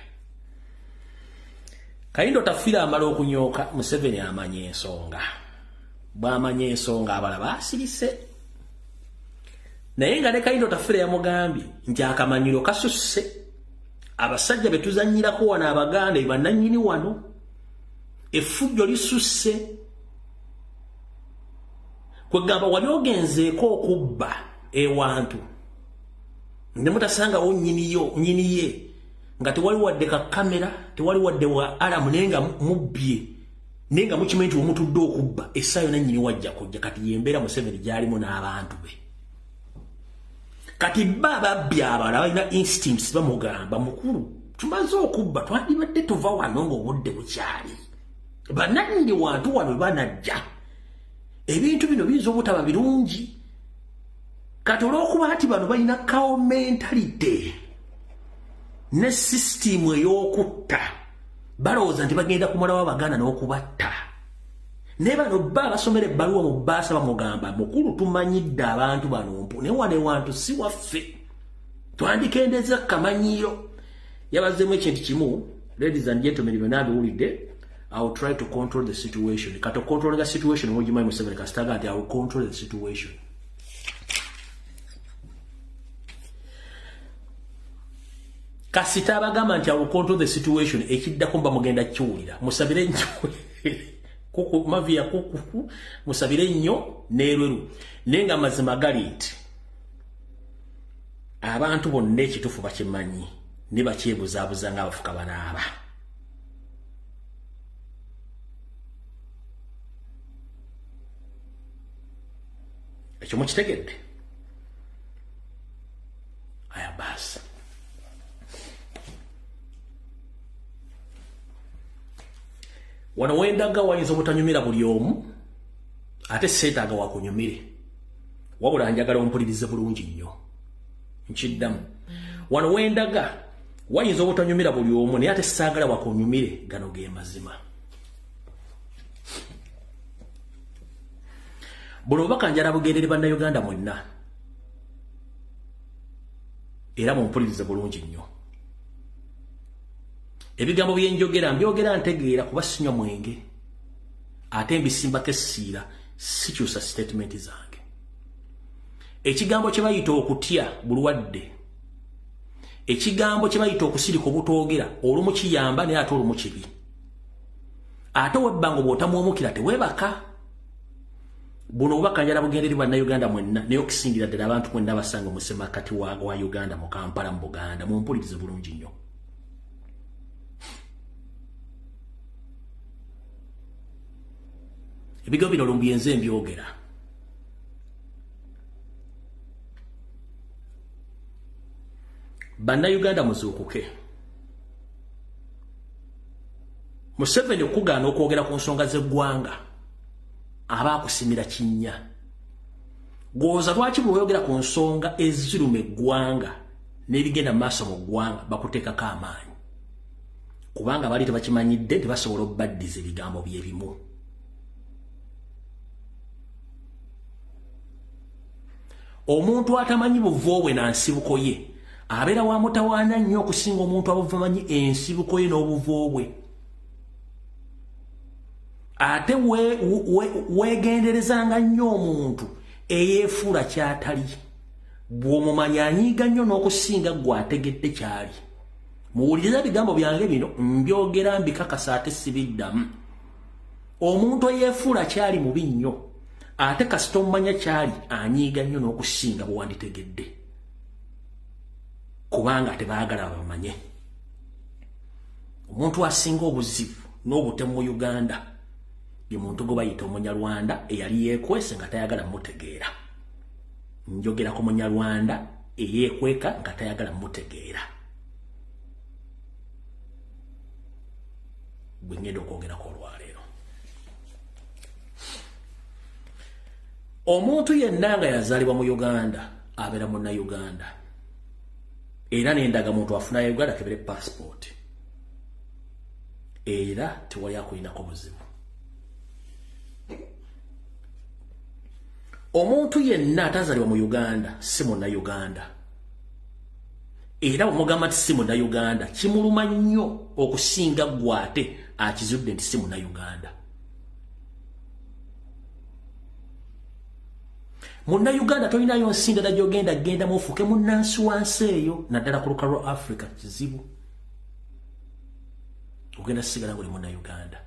Kayindo tafira amala okunyoka Museveni amanye ensonga. Bwamanye ensonga abalaba asirise. Naye nga ne Kayindo tafira yamugambye nti akamanyiro kasusse. Abasajja betuzanyirako wana Abaganda bannannyini wano. Effujjo lisusse. Kwegamba wali ogenzeeko okubba ewantu. Ne mutasanga nyini ye. Nga tewali wadde ka kamera, tewali wadde wa alamu nenga mubbye. Nenga mukimanyi omutudde okubba. Essaayo nannyini wajja kujja kati yembera Museveni gyalimu n'abantu be. Kati baba byabala balina instincts bamugamba mukulu. Tumaze okubba twandibadde tuva wano ng'obudde bukyali. Bannannyini wantu wano banajja. Ebintu bino biyinza obutaba birungi. Kati olw'okuba ati bano balina kawo mentality ne system ey'okutta balowooza nti bagenda kumala w'Abaganda n'okubatta. Ne bano basomera ebbaluwa mu bbaasa bamugamba mukulu tumanyidde abantu bano mpu ne wane wantu si waffe. Twandikendeza kamanyiiro. Yabazeemu ekintu kimu, ladies and gentlemen, byonna biwulidde. I will try to control the situation. Kato control the situation mugimanyi Museveni kasitaga nti I will control the situation. Kasita abagamba nti I will control the situation ekiddako mba mugenda kiwulira. Musabire nnyo kuku mavia kuku musabire nnyo nerweru. Nenga mazima gali nti abantu bonna ekitufu bakimanyi ne bakyebuzabuza ng'abafuka banaaba. Ekyo mukitegedde? Aya basi. Wano wendaga wayinza obutanyumira buli omu ate seetaaga wakunyumire. Wabula njagala ompulirize bulungi nnyo. Nkiddamu. Wano wendaga wayinza obutanyumira buli omu naye ate saagala wakunyumire gano ge mazima. Buno obubaka njala bugendere bannayuganda mwenna. Era mumpulirize bulungi nnyo. Ebigambo byenjogera mbyogera ntegeera kuba sinywa mwenge. Ate mbisimbako essiira sikyusa statement zange. Ekigambo kye bayita okutya bulwadde. Ekigambo kye bayita okusirika obutoogera olumu kiyamba naye ate olumu kibi. Ate webbango bw'otamuwumukira teweebaka. Buno obubaka njala bugenderi bannayuganda mwenna naye okusingira ddala abantu mwenna basanga musemakati wa Uganda mu Kampala mu Buganda mumpulirize bulungi nnyo. Ebigo bino Lumbuye nze mbyogera. Bannayuganda muzuukuke. Museveni okugaana okwogera ku nsonga z'eggwanga aba akusimira kinnya. Gwoza lwaki bw'oyogera ku nsonga eziruma eggwanga n'ebigenda maaso mu ggwanga bakuteekako amaanyi. Kubanga bali tebakimanyidde tebasobola obbaddiza ebigambo byebimu. Omuntu atamanyi buvoobwe na nsibuko ye abeera wa mutawaana nnyo okusinga omuntu abamanyi ensibuko ye n'obuvoobwe. Ate weegenderezanga nnyo omuntu eyeefuula kyatali. Bw'omumanyi anyiiga nnyo n'okusinga gwe ategedde kyali. muwuliriza bigambo byange bino mbyogera mbikakasa ate sibiddamu. Omuntu eyeefuula kyali mubi nnyo ate kasita omumanya kyali anyiiga nnyo n'okusinga bwe wanditegedde kubanga tebaagala bamanye. Omuntu asinga obuzibu n'obutemu mu Uganda ye muntu gwe bayita Omunyarwanda eyali yeekwese nga tayagala mutegeera. Njogera ku Munyarwanda eyeekweka nga tayagala mutegeera. Bwe ngenda okwogerako olwaleero. Omuntu yenna nga yazaalibwa mu Uganda abeera Munnayuganda. Era n'endaga muntu afuna Uganda kebere passport. Era tewali akulinako buzibu. Omuntu yenna atazaalibwa mu Uganda si Munnayuganda. Era omugamba nti si Munnayuganda kimuluma nnyo okusinga gwate akizudde nti si Munnayuganda. Munnayuganda tolinayo nsi ndala gy'ogenda genda mufuke munnansi wansi eyo naddala ku lukalu lwa Africa kizibu. Ogenda sigala ng'oli Munnayuganda.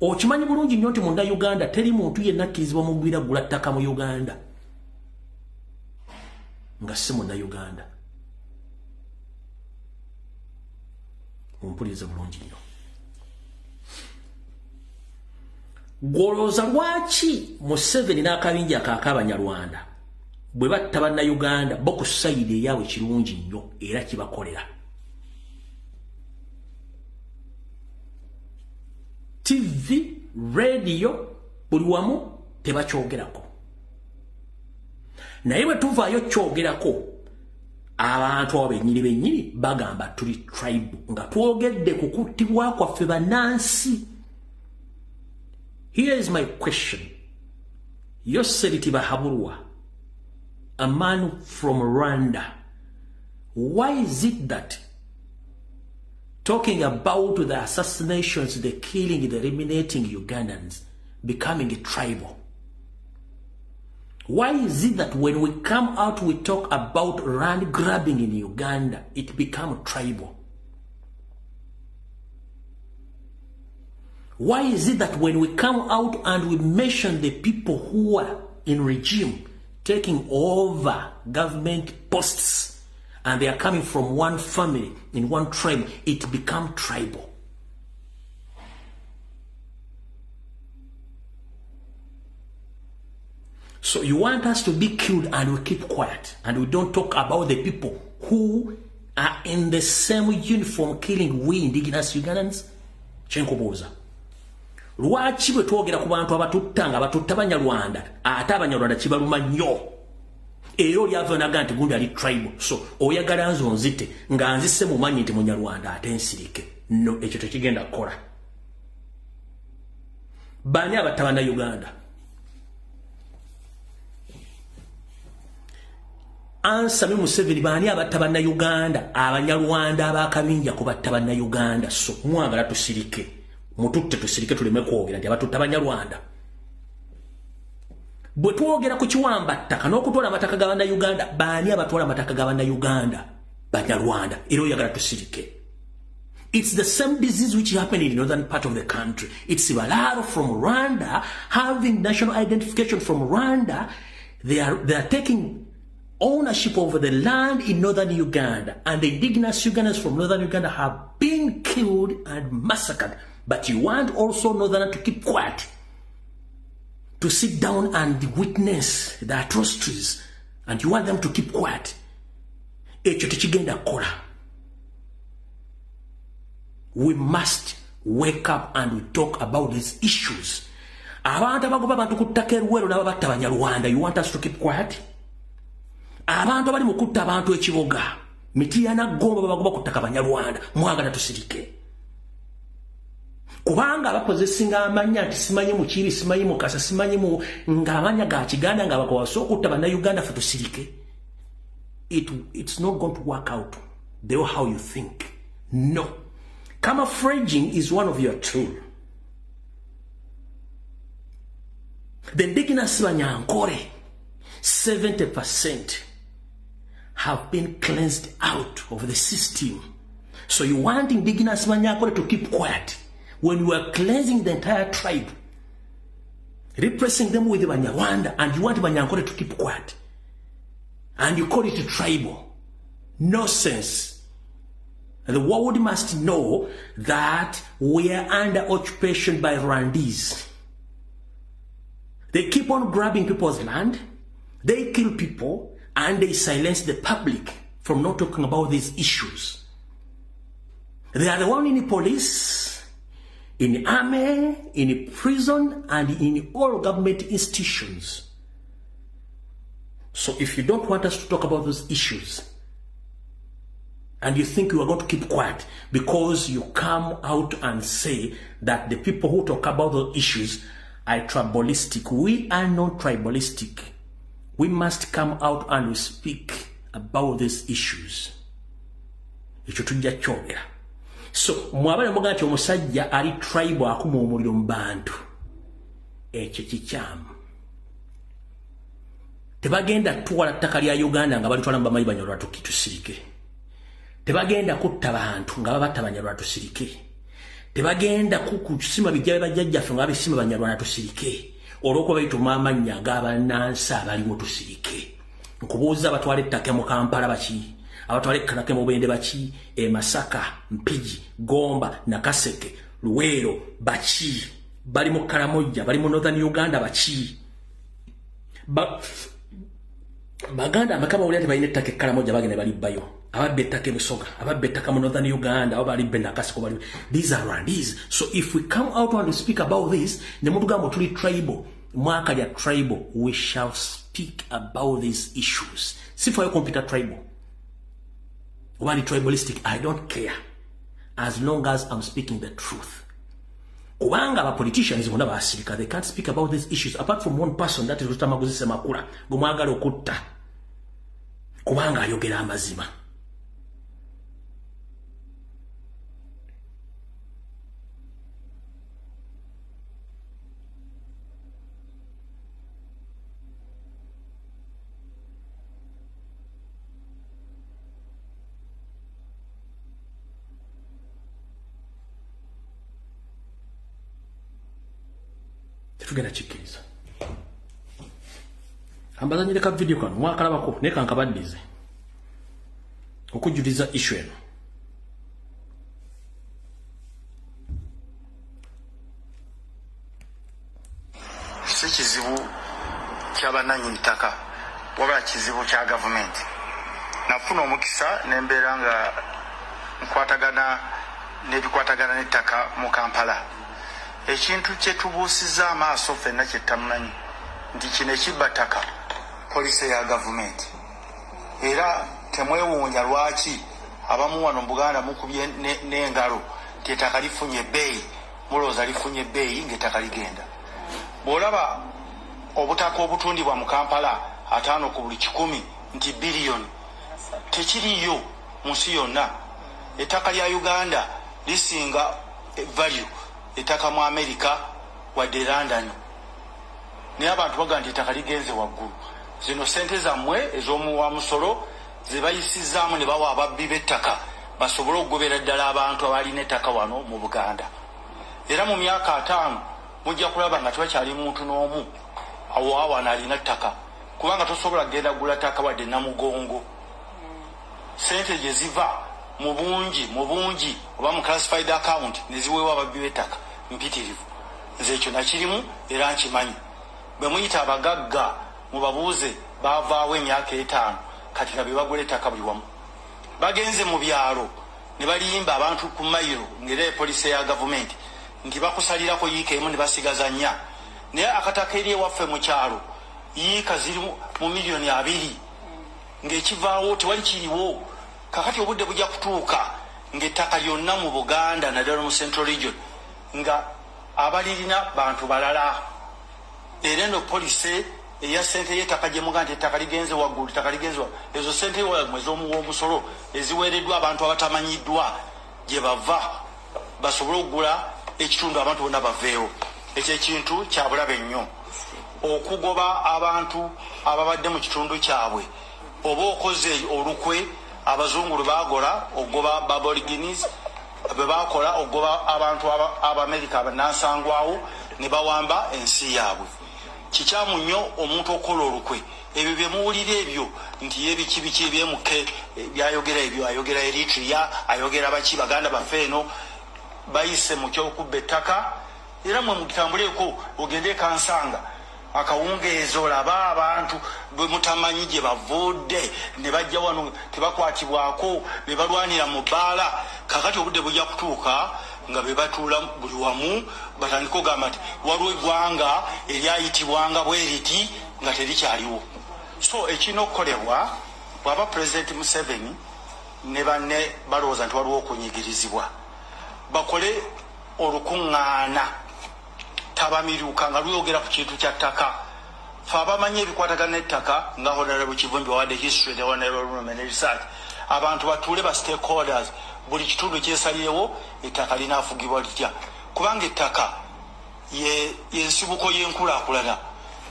Okimanyi bulungi nnyo nti Munnayuganda teri muntu yenna akkirizibwa mu ggwira gula ttaka mu Uganda nga si Munnayuganda. Mumpulirize bulungi nnyo. Golooza lwaki Museveni n'akabinja ak'Abanyarwanda bwe batta Bannayuganda bo ku sayidi eyaabwe kirungi nnyo era kibakolera. TV, radio, buli wamu tebakyogerako. Naye bwe tuvaayo kyogerako abantu abo bennyini bagamba tuli tribe nga twogedde ku kuttibwa kwaffe bannansi. Here is my question. Yoseriti Bahaburwa, a man from Rwanda, why is it that talking about the assassinations, the killing, the eliminating Ugandans, becoming tribal? Why is it that when we come out, we talk about land grabbing in Uganda, it becomes tribal? Why is it that when we come out and we mention the people who are in regime, taking over government posts, and they are coming from one family, in one tribe, it becomes tribal? So you want us to be killed and we keep quiet, and we don't talk about the people who are in the same uniform killing we indigenous Ugandans? Chenkoboza. Lwaki bwe twogera ku bantu abatuttanga batutta Banyarwanda ate Abanyarwanda kibaluma nnyo era oli ava naga nti gundi ali tribal, so oyagala nzite nga nzise mumanyi nti Munyarwanda ate nsirike? No, ekyo tekigenda kukola. Bani abatta Bannayuganda? Answer me Museveni, bani abatta Bannayuganda? Abanyarwanda abakabinja kubatta Bannayuganda, so mwagala tusirike. Mututte tusirike tuleme kwogera nti abatutta Banyarwanda. Bwe twogera ku kiwamba ttaka n'okutwala amataka ga Bannayuganda, baani abatwala amataka ga Bannayuganda? Banyarwanda. Era oyagala tusirike. It's the same disease which happened in the northern part of the country. It's Balaro from Rwanda having national identification from Rwanda. They are taking ownership over the land in northern Uganda, and the indigenous Ugandans from northern Uganda have been killed and massacred. But you want also northern to keep quiet, to sit down and witness the atrocities, and you want them to keep quiet. Ekyo tekigenda kukola. We must wake up and we talk about these issues. Abantu abagoba abantu ku ttaka eruwero n'ababatta Banyarwanda, you want us to keep quiet? Abantu abali mu kutta abantu ekiboga, Mitiana Gomba babagoba ku ttaka Banyarwanda, mwagala tusirike. Kubanga abakozesinga amanya nti simanyi Mukibi, simanyi Mukasa, simanyi mu ng'amanya ga Kiganda nga bakowaso okutta Bannayuganda ffe tusirike. It's not going to work out the way how you think. No. Camouflaging is one of your tools. The indigenous Banyankore, 70% have been cleansed out of the system. So you want indigenous Manyakore to keep quiet when you are cleansing the entire tribe, repressing them with Banyarwanda, and you want Banyakore to keep quiet. And you call it tribal. Nonsense. The world must know that we are under occupation by Rwandese. They keep on grabbing people's land, they kill people, and they silence the public from not talking about these issues. They are the one in the police, in the army, in the prison, and in all government institutions. So if you don't want us to talk about those issues, and you think you are going to keep quiet because you come out and say that the people who talk about those issues are tribalistic. We are not tribalistic. We must come out and speak about these issues. So, mwabale mugati omusajja ali tribe akuma omuliro mu bantu. Ekyo kikyamu. Tebagenda tuwala ttaka lya Uganda nga balitwala mbamayi Banyarwanda tukitusirike. Tebagenda kutta bantu nga babatta Banyarwanda tusirike. Tebagenda kukusima bijja bajjajjaffe nga babisima Banyarwanda tusirike. Olw'okuba bayituma amannya ag'abannansi abalimu tusirike. Nkubuuza abatwala ettaka mu Kampala baki? Abatwala ekkanake mu Bwende baki? Masaka, Mpigi, Gomba, Nakaseke, Luweero baki? Bali mu Karamoja, bali mu Northern Uganda baki? Baganda amakaba wali ati balina ettaka e Karamoja bagenda balibbayo. Ababbe ettaka Busoga, ababbe ettaka mu Northern Uganda, abo balibbe Nakaseke bali. These are Rwandese. So if we come out and speak about this, ne mutugamba tuli tribal, mwaka lya tribal, we shall speak about these issues. See for your computer tribal. Why tribalistic? I don't care. As long as I'm speaking the truth. Kubanga aba politicians bonna basirika, they can't speak about these issues apart from one person, that is Rutamaguzi Semakula, gumwagala okutta. Kubanga ayogera amazima. Tugenda chikiriza. Ambazanyire ka video kano mwakalabako ne kankabaddize. Okujuliza issue eno. Kizibu ky'abannannyini ttaka wabula kizibu kya gavumenti. Nafuna omukisa n'embeera nga nkwatagana n'ebikwatagana n'ettaka mu Kampala. Ekintu kye tubuusiza amaaso ffenna kye tamumanyi nti kino ekibbataka poliisi ya gavumenti. Era temwewuunya lwaki abamu wano mu Buganda mukubye n'engalo nti ettaka lifunye ebbeeyi, mulowooza lifunye ebbeeyi ng'ettaka ligenda. Bw'olaba obutaka obutundibwa mu Kampala 5 ku buli 100 nti biliyoni, tekiriyo mu nsi yonna. Ettaka lya Uganda lisinga value ettaka mu America wadde London. Naye abantu baga nti ettaka ligenze waggulu. Zino sente zammwe ez'omuwa musolo ze bayisizaamu ne bawa ababbi b'ettaka basobole okugobera ddala abantu abalina ettaka wano mu Buganda. Era mu myaka 5 mujja kulaba nga tebakyali muntu n'omu awawano alina ttaka, kubanga tosobola kugenda gula ttaka wadde Namugongo. Sente gye ziva mu bungi oba mu classified account ne ziweebwa ababbi b'ettaka mpitirivu. Nze ekyo nakirimu era nkimanyi. Bwe muyita abagagga mubabuuze baavaawo emyaka 5 kati nga be bagula ettaka buli wamu. Bagenze mu byalo ne baliyimba abantu ku mayiro ng'era poliisi ya gavumenti nti bakusalirako yiika emu ne basigaza 4. Naye akataka eri ewaffe mu kyalo yiika ziri mu miliyoni 2 ng'ekivaawo tewali kiriwo. Kakati obudde bujja kutuuka ng'ettaka lyonna mu Buganda naddala mu Central Region nga abalirina bantu balala. Era eno poliisi eya ssente y'ettaka gye muga nti ettaka ligenze waggulu, ettaka ligenze waggulu, ezo ssente ez'omuwa omusolo eziweereddwa abantu abatamanyiddwa gye bava basobole okugula ekitundu abantu bonna baveewo. Ekyo ekintu kyabulabe nnyo okugoba abantu ababadde mu kitundu kyabwe oba okoze olukwe abazungu bagola ogoba Aborigines bebakola ogoba abantu Abamerika abanasangwawo ne bawamba ensi yaabwe kikyamu nnyo omuntu okola olukwe ebyo bye muwulira ebyo nti ebiki ebyemuke byayogera ebyo ayogera Eritrea ayogera baki baganda baffe eno bayise mu kyokubba ettaka era mwe mugitambuleko ogende kansanga akawungeezo olaba abantu bwe mutamanyi gye bavudde ne bajja wano tebakwatibwako be balwanira mu bbaala kakati obudde bujja kutuuka nga be batuula buli wamu batandika ogamba nti waliwo eggwanga eryayitibwanga bweriti nga terikyaliwo. So ekirina okukolebwa bw'aba President Museveni ne banne balowooza nti waliwo okunyigirizibwa bakole olukuŋŋaana tabamiruka nga luyogera ku kintu kya ttaka fe abamanyi ebikwatagana n'ettaka nga Honorable Kivumbi wawadde history ne Honorable Women Research abantu batuule ba stakeholders buli kitundu kyesalirewo ettaka linaafugibwa litya kubanga ettaka yensibuko y'enkulaakulana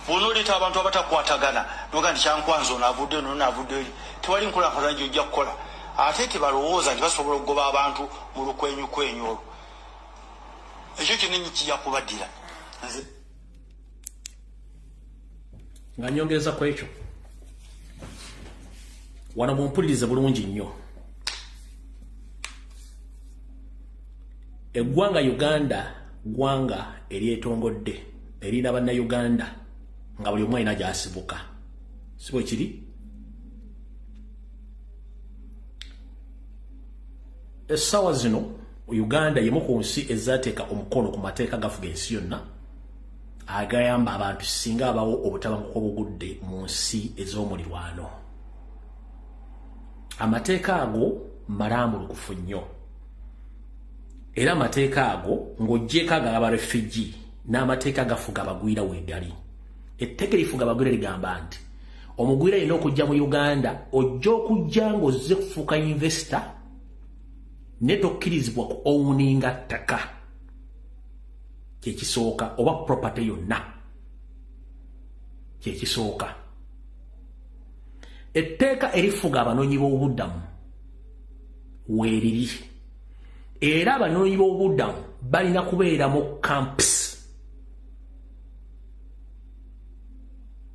bw'onooleta abantu abatakwatagana noga nti kyankwanza onaavudde nonaavudde eri tewali nkulaakulana gyojja kukola ate tebalowooza nti basobola okugoba abantu mu lukwenyukwenyu olwo ekyo kinenyi kijja kubaddira nga nyongeza ku ekyo wano mumpulirize bulungi nnyo eggwanga Uganda ggwanga eryetongodde erina bannayuganda nga buli omu alina gy'asibuka si bwe kiri essaawa zino Uganda yemu ku nsi ezaateeka omukono ku mateeka gafuga ensi yonna agayamba abantu singa abawo obutabanguko obugudde mu nsi ez'omulirwano. Amateeka ago malambulukufu nnyo era amateeka ago ng'oggyeko agaba refugee n'amateeka gafuga abagwira weddali. Etteeka erifuga abagwira ligamba nti omugwira alina okujja mu Uganda ojja okujja ng'ozze kufuuka investor ne tokkirizibwa ku owuninga ttaka kyekisooka oba property yonna kyekisooka. Etteeka erifuga abanoonyi b'obubuddamu weeriri era abanoonyi b'obubuddamu balina kubeera mu camps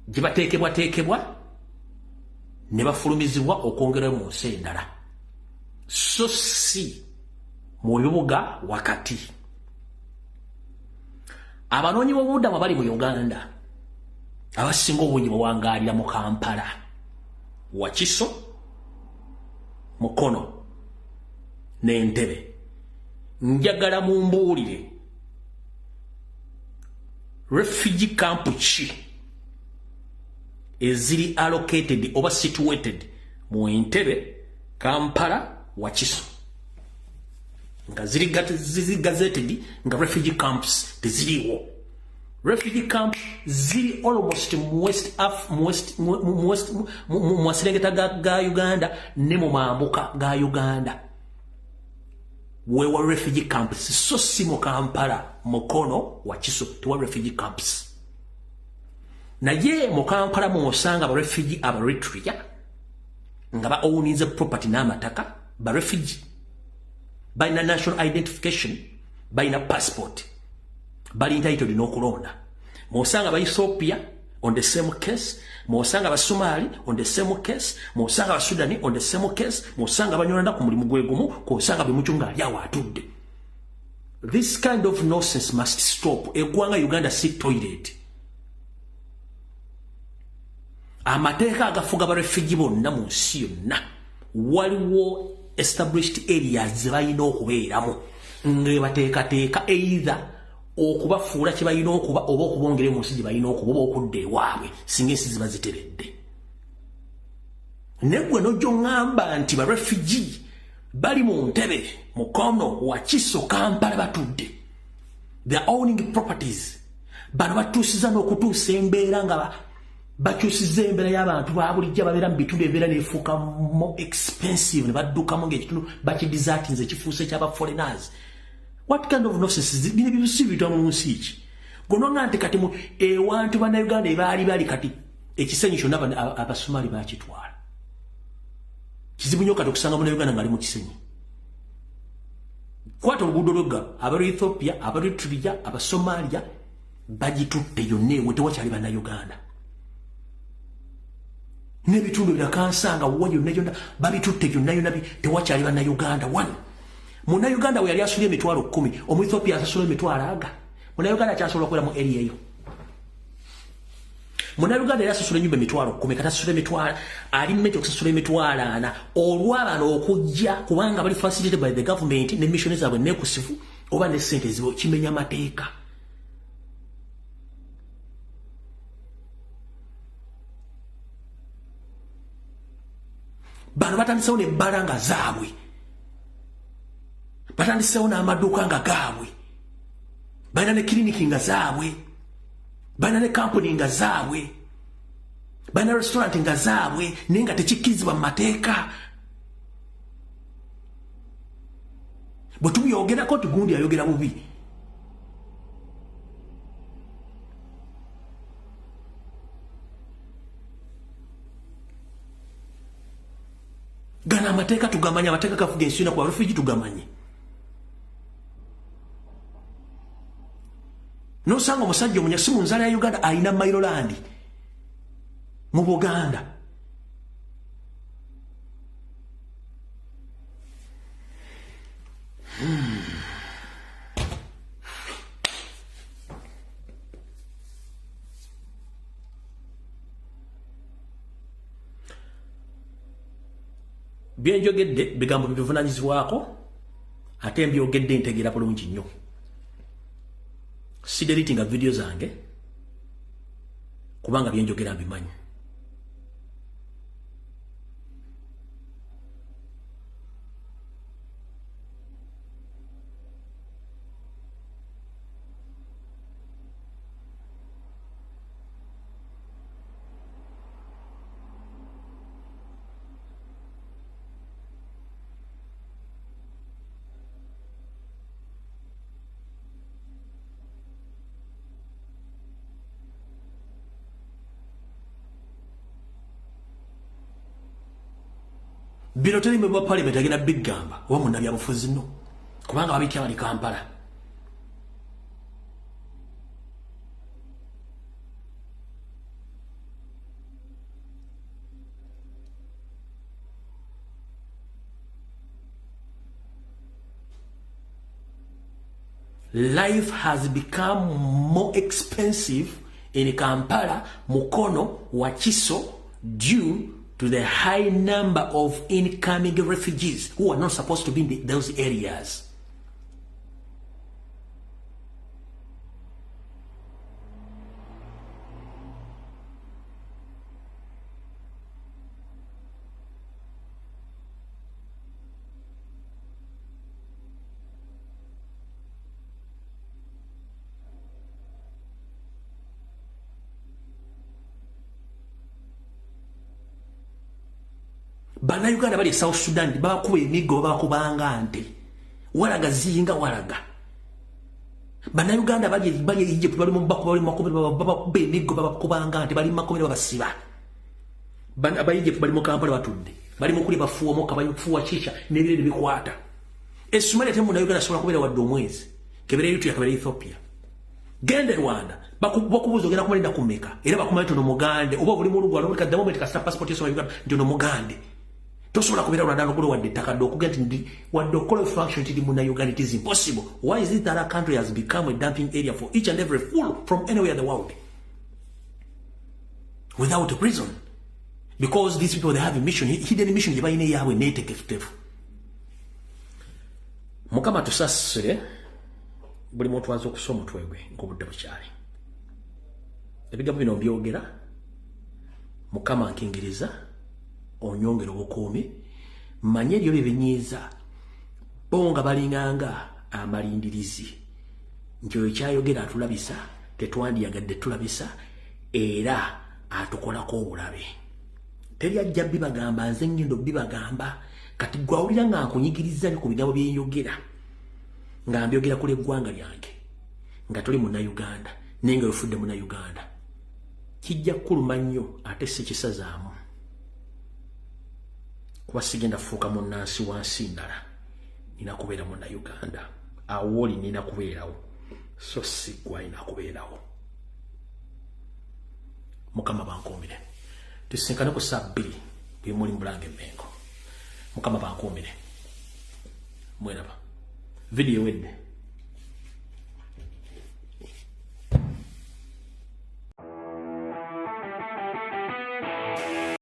gye bateekebwateekebwa ne bafulumizibwa okwongerayo mu nsi endala so si mu bibuga wakati. Abanoonyi b'obubuddamu abali mu Uganda abasinga obungi bawangaalira mu Kampala, Wakiso, Mukono n'Entebbe. Njagala mumbuulire refugee camp ki eziri allocated oba situated mu Entebbe, Kampala, Wakiso nga ziri gazetted nga refugee camps teziriwo. Refugee camp ziri almost mu maserengeta ga Uganda ne mu mambuka ga Uganda wewa refugee camps so si mu Kampala, Mukono, Wakiso tewa refugee camps. Naye mu Kampala mwosanga aba refugee aba Eritrea nga ba ownize property n'amataka ba refugee balina national identification balina passport bali entitled n'okulonda. Mwosanga ba Ethiopia on the same case, mwosanga ba Somali on the same case, mwosanga ba Sudani on the same case, mwosanga banyolanda ku mulimu gwe gumu, kwosanga bimuchunga ali awo atudde. This kind of nonsense must stop. Eggwanga Uganda si toilet. Amateeka agafuga ba refugee bonna mu nsi yonna waliwo established areas ze balina okubeeramu nga bateekateeka either okubafuula kye balina okuba oba okubongera mu nsi gye balina okuba oba okudda ewaabwe singa ensi ziba ziteredde. Ne gwe n'ojja oŋŋamba nti ba refugee bali mu Ntebe, Mukono, Wakiso, Kampala batudde. They are owning properties. Bano batuusiza n'okutuusa embeera nga bakyusiza embeera y'abantu babulijja babeera mu bitundu ebibeera neefuuka more expensive ne baddukamu ng'ekitundu bakidesertinze ekifuuse ky'aba foreigners. What kind of nonsense bino bibisibitwa mu nsi ki? Gononga nti kati ewantu bannayuganda ebaali bali kati ekisenyi kyonna abasomali bakitwala. kizibu nnyo kati okusanga munnayuganda ng'ali mu kisenyi. Kwata oluguudo lw'egga aba Ethiopia, aba Eritrea, aba Somalia bagitutte yonna ewe tewakyali bannayuganda. N'ebitundu ebirala kansanga wo yonna babitutte yonna tewakyali bannayuganda. One munnayuganda we yali asulya emitwalo 10, Omu-Ethiopia asasula emitwalo aga. Munnayuganda akyasobola okubeera mu area eyo. Munnayuganda yali asasula ennyumba emitwalo 10 kati asasula emitwalo ali mmenti okusasula emitwalo 4 olw'abano okujja kubanga bali facilitated by the government ne mission zaabwe neekusifu oba ne ssente zibo kimenya mateeka. Bano batandisewo n'ebbala nga zaabwe, batandisewo n'amaduuka nga gaabwe, balina ne kiriniki nga zaabwe, balina ne kampuni nga zaabwe, balina restaurant nga zaabwe naye nga tekikkirizibwa mu mateeka. Bwe tubyogera koti gundi ayogera bubi. Gana amateeka tugamanya, amateeka gafuga ensi yonna ku refugee tugamanye. Nosanga omusajja omunyasi mu nzala ya Uganda alina Maryland mu Buganda. Byenjogedde bigambo bivunaanyizibwako ate mbyogedde ntegeera bulungi nnyo. Sidelitinga video zange kubanga byenjogera mbimanyi. Bino teri mwe parliament agenda bigamba oba munnabyabufuzi nno kubanga babitya bali Kampala. Life has become more expensive in Kampala, Mukono, Wakiso due to the high number of incoming refugees who are not supposed to be in those areas. Bannayuganda bali South Sudan bakuba emigo bakubanga nte walaga zinga walaga. Bannayuganda bali Egypt bali mu bakuba bakuba emigo bakubanga nte bali makomero babasiba. Aba Egypt bali mu Kampala batudde bali mu kuli bafuwa moka bali kufuwa chicha nebire bikwata. Esumale temu na Uganda sobola kubeera wadde omwezi kebere yitu yakabere Ethiopia. Gende Rwanda bakubuzo genda kumalinda kumeka era bakumalito no mugande oba buli mu lugwa lomeka damo metika passport yeso Uganda ndio no mugande. Tosobola kubeera Rwanda ngolo wadde takadde okugenda ndi wadde okola function tidi mu Uganda. It is impossible. Why is it that our country has become a dumping area for each and every fool from anywhere in the world without a prison? Because these people, they have a mission, hidden mission. Mukama tusasire buli muntu azo kusoma twegwe ngobudde bukyali. Ebigambo bino byogera Mukama nkingiriza onyongera Obukumi manye ebyo bibinyiza bonga balinganga amalindirizi njo kyayogera atulabisa tetwandiyagadde tulabisa era atukolako obulabe. Teri ajja bibagamba nze ngendo bibagamba kati gwawulira nga nkunyigiriza ku bigambo byeyogera nga mbyogera kule eggwanga lyange nga tuli mu Uganda nenga yofudde mu Uganda kijja kuluma nnyo ate si kisazaamu kuba sigenda fuuka munnansi wansi ndala nina kubeera munna Uganda awoli nina kubeerawo so si gwe alina kubeerawo. Mukama bankuumire tusinkane ku saa 2 bwe muli Mulange Mmengo. Mukama bankuumire mweraba video wedde